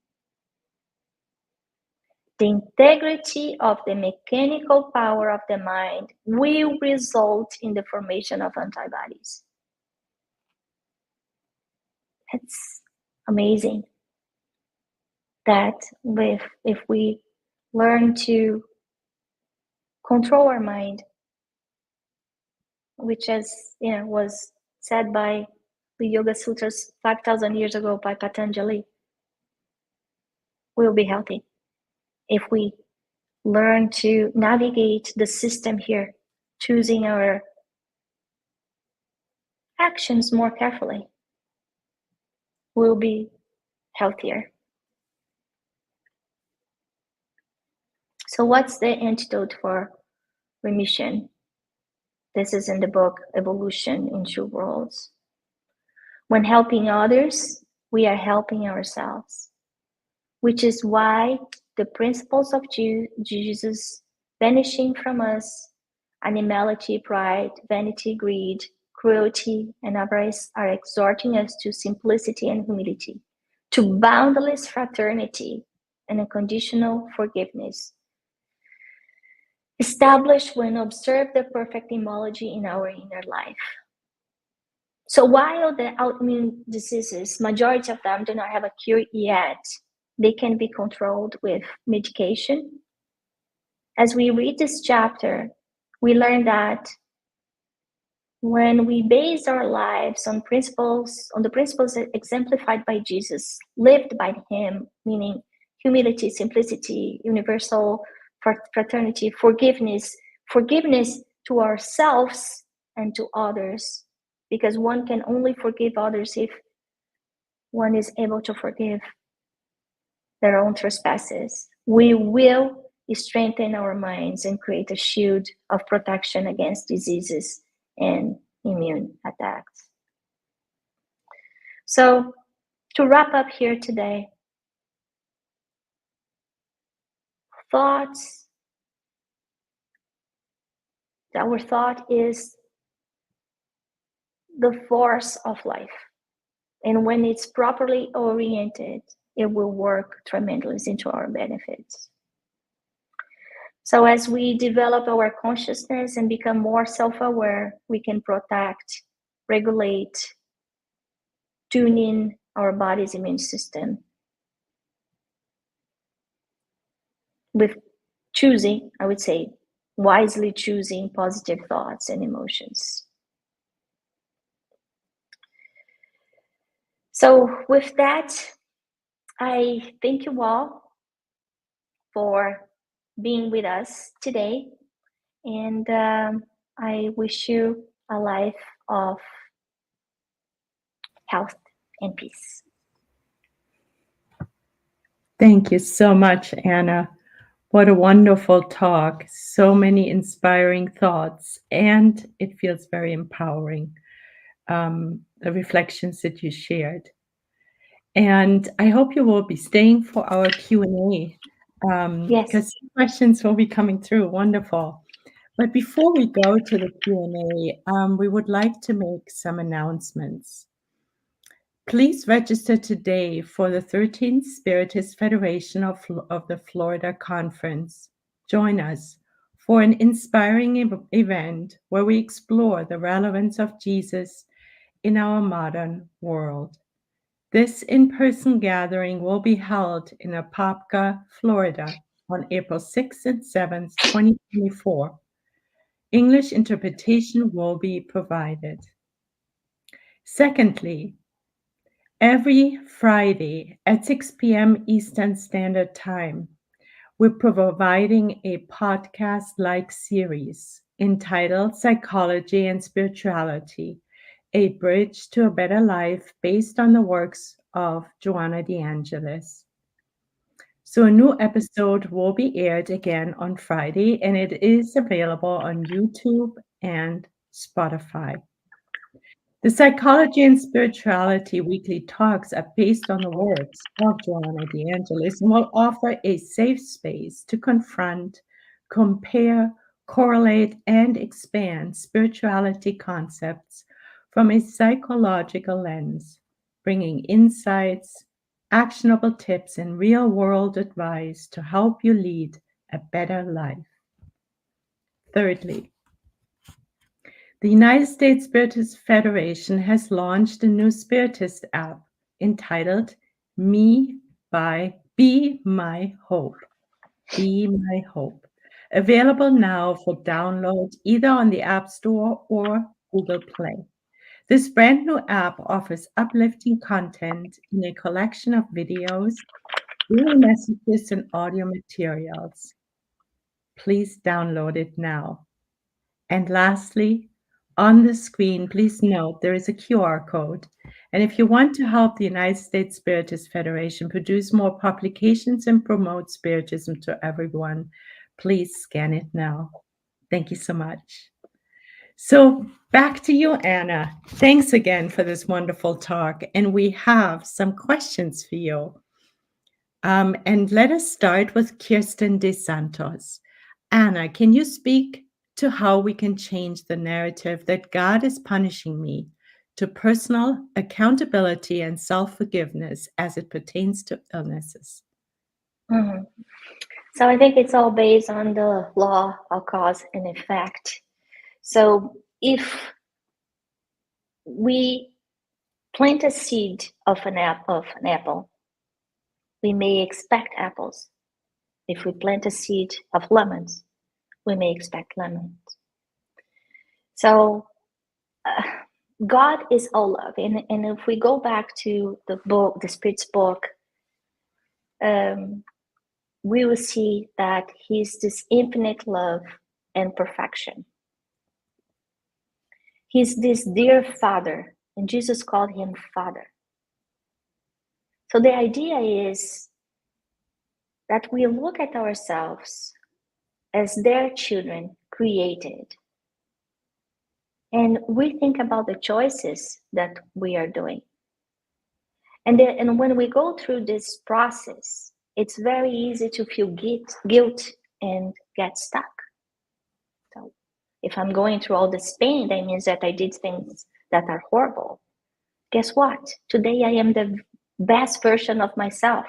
The integrity of the mechanical power of the mind will result in the formation of antibodies. It's amazing that if we learn to control our mind, which was said by the Yoga Sutras 5,000 years ago by Patanjali, we'll be healthy. If we learn to navigate the system here, choosing our actions more carefully, we'll be healthier. So what's the antidote for remission? This is in the book Evolution in Two Worlds. When helping others, we are helping ourselves, which is why the principles of Jesus vanishing from us, animality, pride, vanity, greed, cruelty, and avarice are exhorting us to simplicity and humility, to boundless fraternity and unconditional forgiveness, established when observed the perfect homology in our inner life. So while the autoimmune diseases, majority of them do not have a cure yet, they can be controlled with medication. As we read this chapter, we learn that when we base our lives on the principles exemplified by Jesus, lived by him, meaning humility, simplicity, universal fraternity, forgiveness to ourselves and to others, because one can only forgive others if one is able to forgive their own trespasses. We will strengthen our minds and create a shield of protection against diseases and immune attacks. So to wrap up here today, our thought is the force of life. And when it's properly oriented, it will work tremendously into our benefits. So as we develop our consciousness and become more self-aware, we can protect, regulate, tune in our body's immune system with choosing, I would say, wisely choosing positive thoughts and emotions. So with that, I thank you all for being with us today, and I wish you a life of health and peace. Thank you so much, Anna. What a wonderful talk. So many inspiring thoughts, and it feels very empowering, the reflections that you shared. And I hope you will be staying for our Q&A, Yes. because questions will be coming through. Wonderful. But before we go to the Q&A, we would like to make some announcements. Please register today for the 13th Spiritist Federation of the Florida Conference. Join us for an inspiring event where we explore the relevance of Jesus in our modern world. This in-person gathering will be held in Apopka, Florida on April 6th and 7th, 2024. English interpretation will be provided. Secondly, every Friday at 6 p.m. Eastern Standard Time, we're providing a podcast-like series entitled Psychology and Spirituality, a bridge to a better life based on the works of Joanna de Angelis. So a new episode will be aired again on Friday, and it is available on YouTube and Spotify. The Psychology and Spirituality weekly talks are based on the works of Joanna de Angelis and will offer a safe space to confront, compare, correlate, and expand spirituality concepts from a psychological lens, bringing insights, actionable tips, and real-world advice to help you lead a better life. Thirdly, the United States Spiritist Federation has launched a new Spiritist app entitled Be My Hope. Be My Hope. Available now for download either on the App Store or Google Play. This brand new app offers uplifting content in a collection of videos, daily messages, and audio materials. Please download it now. And lastly, on the screen, please note there is a QR code. And if you want to help the United States Spiritist Federation produce more publications and promote Spiritism to everyone, please scan it now. Thank you so much. So back to you, Anna. Thanks again for this wonderful talk. And we have some questions for you. And let us start with Kirsten De Santos. Anna, can you speak to how we can change the narrative that God is punishing me to personal accountability and self-forgiveness as it pertains to illnesses? Mm-hmm. So I think it's all based on the law of cause and effect. So if we plant a seed of an apple, we may expect apples. If we plant a seed of lemons, we may expect lemons. So God is all love. And if we go back to the book, the Spirit's book, we will see that He's this infinite love and perfection. He's this dear Father, and Jesus called Him Father. So the idea is that we look at ourselves as their children created. And we think about the choices that we are doing. And when we go through this process, it's very easy to feel guilt and get stuck. So if I'm going through all this pain, that means that I did things that are horrible. Guess what? Today I am the best version of myself.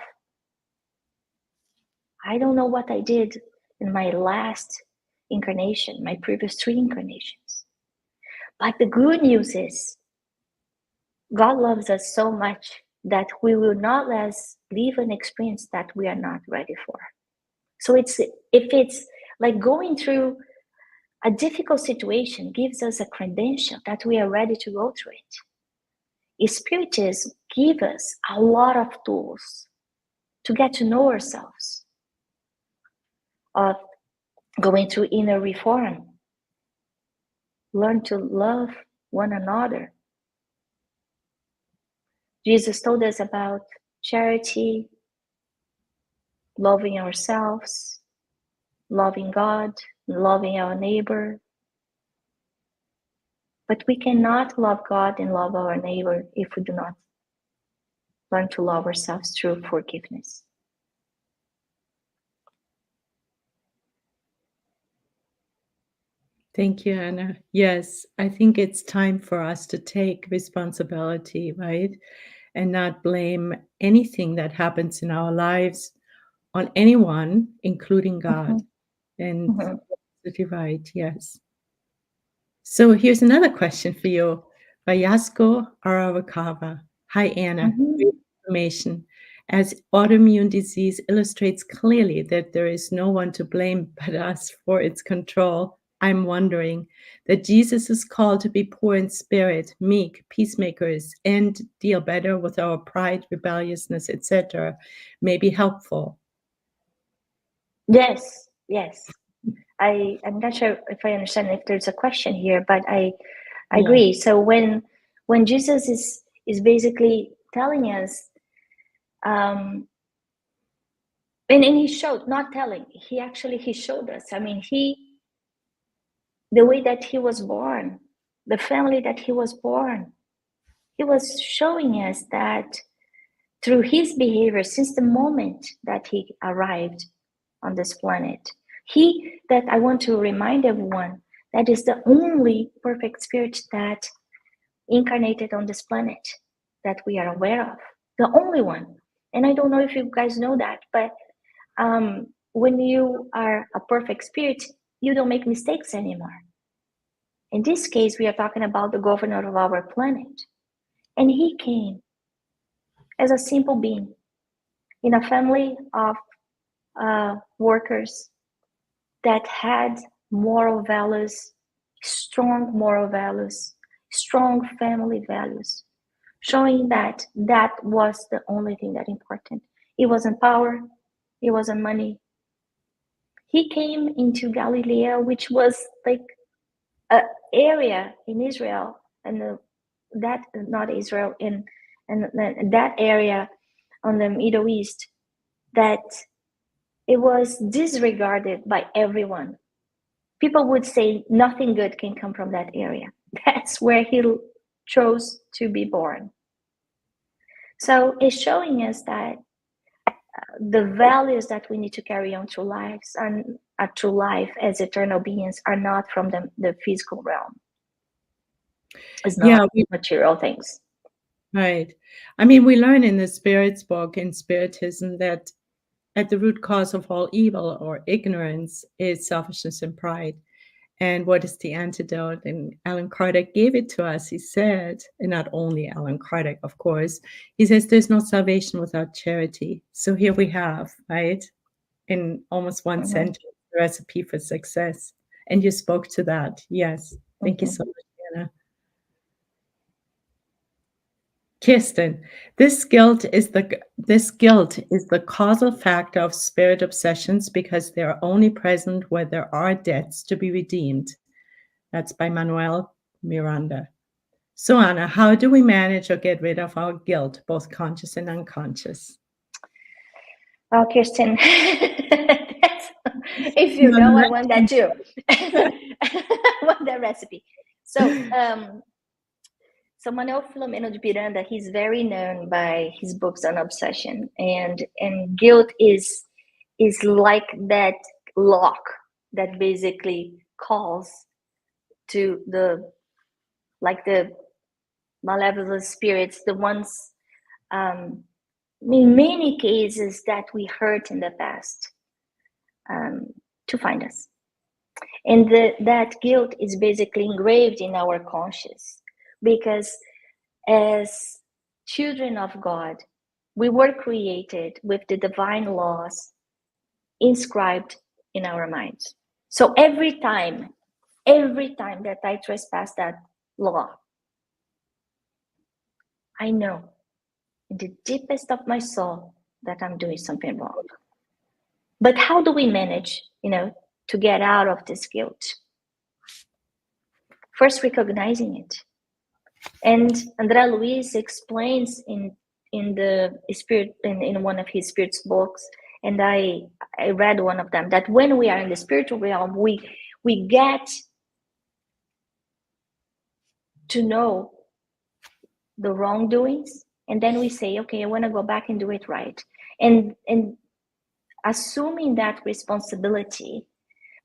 I don't know what I did in my last incarnation, my previous 3 incarnations. But the good news is God loves us so much that we will not let us live an experience that we are not ready for. So if it's like going through a difficult situation gives us a credential that we are ready to go through it. Spiritism gives us a lot of tools to get to know ourselves, of going through inner reform, learn to love one another. Jesus told us about charity, loving ourselves, loving God, loving our neighbor. But we cannot love God and love our neighbor if we do not learn to love ourselves through forgiveness. Thank you, Anna. Yes, I think it's time for us to take responsibility, right? And not blame anything that happens in our lives on anyone, including God. And absolutely right, yes. So here's another question for you. Vayasko Aravakava. Hi, Anna. Great information. As autoimmune disease illustrates clearly that there is no one to blame but us for its control, I'm wondering that Jesus is called to be poor in spirit, meek, peacemakers, and deal better with our pride, rebelliousness, etc. may be helpful. Yes, yes. I'm not sure if I understand if there's a question here, but I agree. So when Jesus is basically telling us, and he showed, not telling, he showed us. I mean, the way that he was born, the family that he was born, he was showing us that through his behavior since the moment that he arrived on this planet. That I want to remind everyone, that is the only perfect spirit that incarnated on this planet that we are aware of. The only one. And I don't know if you guys know that, but when you are a perfect spirit, you don't make mistakes anymore. In this case, we are talking about the governor of our planet. And he came as a simple being in a family of workers that had moral values, strong moral values, strong family values, showing that that was the only thing that important. It wasn't power, it wasn't money. He came into Galilee, which was like an area in Israel, and that not Israel, in that area on the Middle East, that it was disregarded by everyone. People would say nothing good can come from that area. That's where he chose to be born. So it's showing us that the values that we need to carry on through lives and through life as eternal beings are not from the physical realm. It's not material things. Right. I mean, we learn in the Spirit's book in Spiritism that at the root cause of all evil or ignorance is selfishness and pride. And what is the antidote? And Alan Kardec gave it to us. He said, and not only Alan Kardec, of course, he says there's no salvation without charity. So here we have, right, in almost one sentence, the recipe for success. And you spoke to that. Yes. Thank you so much, Anna. Kirsten, this guilt is the causal factor of spirit obsessions because they are only present where there are debts to be redeemed. That's by Manuel Miranda. So Anna, how do we manage or get rid of our guilt, both conscious and unconscious? Oh, Kirsten, if you know, I want that too. I want that recipe. So Manuel Filomeno de Miranda, he's very known by his books on obsession, and guilt is like that lock that basically calls to the malevolent spirits, the ones in many cases that we hurt in the past, to find us. And that guilt is basically engraved in our conscience, because as children of God, we were created with the divine laws inscribed in our minds. So every time that I trespass that law, I know in the deepest of my soul that I'm doing something wrong. But how do we manage, to get out of this guilt? First, recognizing it. And André Luiz explains in the spirit, in one of his spirit's books, and I read one of them, that when we are in the spiritual realm, we get to know the wrongdoings, and then we say, okay, I want to go back and do it right. And assuming that responsibility,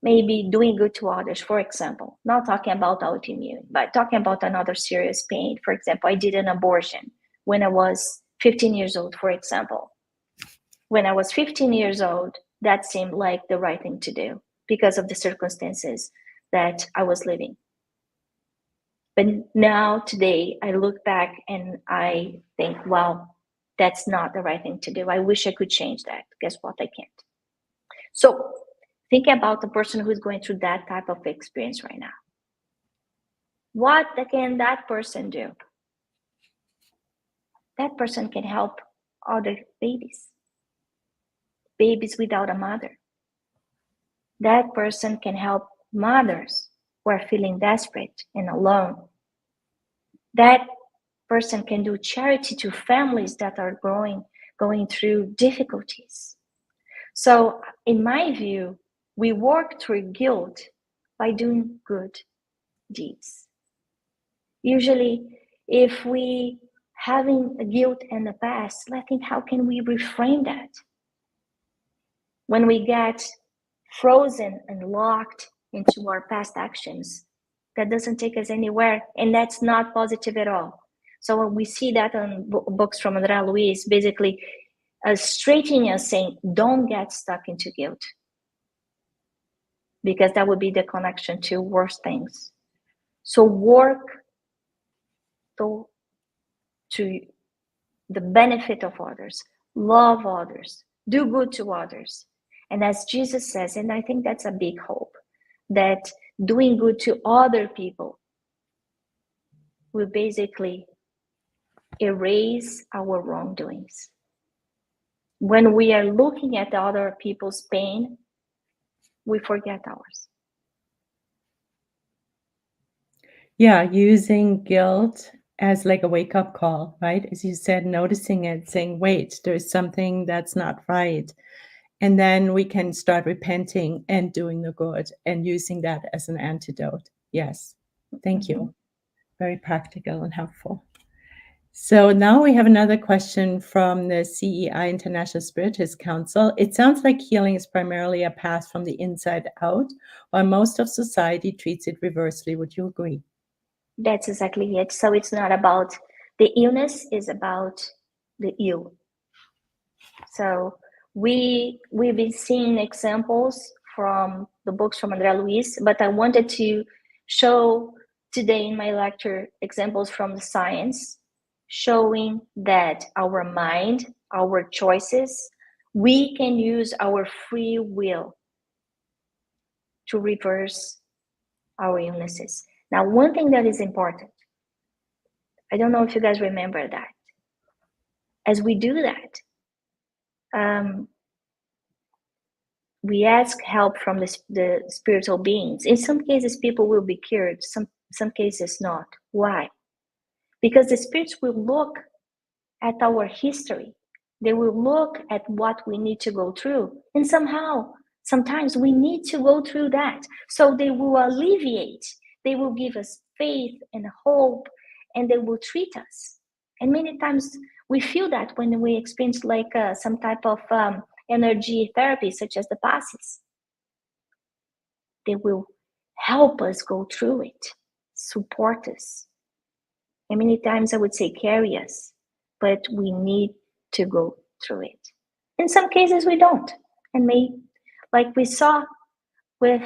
maybe doing good to others, for example, not talking about autoimmune, but talking about another serious pain. For example, I did an abortion when I was 15 years old, for example. When I was 15 years old, that seemed like the right thing to do because of the circumstances that I was living. But now, today, I look back and I think, wow, that's not the right thing to do. I wish I could change that. Guess what? I can't. So think about the person who's going through that type of experience right now. What can that person do? That person can help other babies without a mother. That person can help mothers who are feeling desperate and alone. That person can do charity to families that are going through difficulties. So in my view, we work through guilt by doing good deeds. Usually, if we having guilt in the past, let's think, how can we reframe that? When we get frozen and locked into our past actions, that doesn't take us anywhere, and that's not positive at all. So when we see that on books from Andrea Luiz, basically straightening us, saying, don't get stuck into guilt, because that would be the connection to worse things. So work to the benefit of others, love others, do good to others. And as Jesus says, and I think that's a big hope, that doing good to other people will basically erase our wrongdoings. When we are looking at other people's pain, we forget ours. Yeah, using guilt as like a wake-up call, right? As you said, noticing it, saying, wait, there's something that's not right. And then we can start repenting and doing the good and using that as an antidote. Yes. Thank you. Very practical and helpful. So now we have another question from the CEI International Spiritist Council. It sounds like healing is primarily a path from the inside out, while most of society treats it reversely. Would you agree? That's exactly it. So it's not about the illness, it's about the ill. So we've been seeing examples from the books from Andrea Luiz, but I wanted to show today in my lecture examples from the science, showing that our mind, our choices, we can use our free will to reverse our illnesses. Now, one thing that is important, I don't know if you guys remember that. As we do that, we ask help from the spiritual beings. In some cases, people will be cured, some cases not. Why? Because the spirits will look at our history. They will look at what we need to go through. And sometimes we need to go through that. So they will alleviate. They will give us faith and hope, and they will treat us. And many times we feel that when we experience like some type of energy therapy, such as the passes. They will help us go through it, support us. And many times I would say carry us, but we need to go through it. In some cases we don't. And like we saw with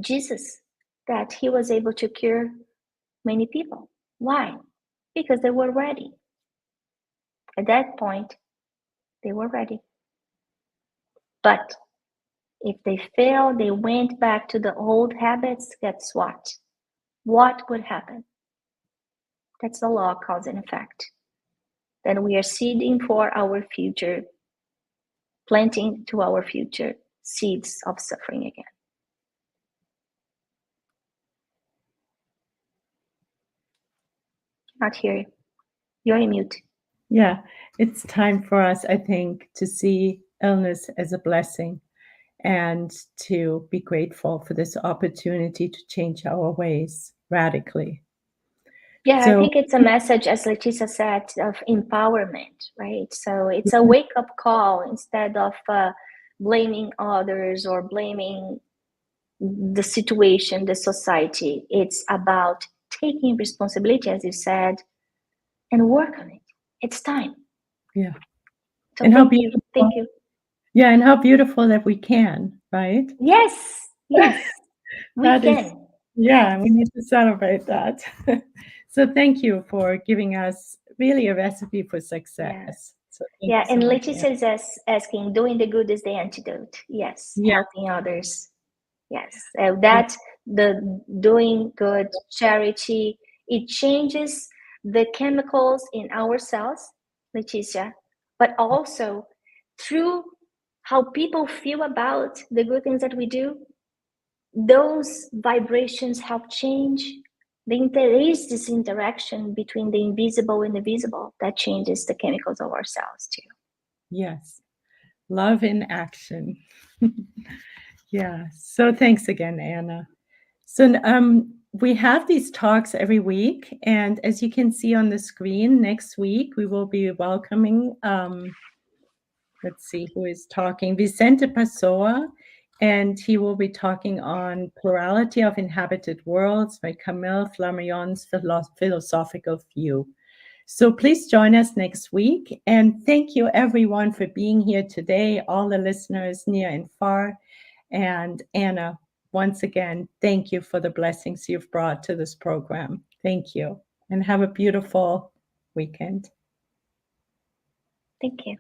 Jesus, that he was able to cure many people. Why? Because they were ready. At that point, they were ready. But if they failed, they went back to the old habits, guess what? What would happen? That's the law of cause and effect. Then we are seeding for our future, planting to our future seeds of suffering again. Not here. You're in mute. Yeah, it's time for us, I think, to see illness as a blessing and to be grateful for this opportunity to change our ways radically. Yeah, So, I think it's a message, as Leticia said, of empowerment, right? So it's a wake-up call instead of blaming others or blaming the situation, the society. It's about taking responsibility, as you said, and work on it. It's time. yeah. So And how thank you. beautiful. Thank you. Yeah, and how beautiful that we can, right? Yes, we That is, can. yeah, Yes. we need to celebrate that. So thank you for giving us really a recipe for Yeah. success. So thank Yeah, you so and much, Leticia is asking, doing the good is the antidote. Yes, Yeah. helping others. Yes, that's the doing good, charity. It changes the chemicals in our cells, Leticia, but also through how people feel about the good things that we do, those vibrations help change. There is this interaction between the invisible and the visible that changes the chemicals of our cells too. Yes. Love in action. Yeah. So thanks again, Anna. So we have these talks every week, and as you can see on the screen, next week we will be welcoming, let's see who is talking, Vicente Pessoa, and he will be talking on Plurality of Inhabited Worlds by Camille Flammarion's philosophical view. So please join us next week, and thank you everyone for being here today, all the listeners near and far. And Anna, once again, thank you for the blessings you've brought to this program. Thank you, and have a beautiful weekend. Thank you.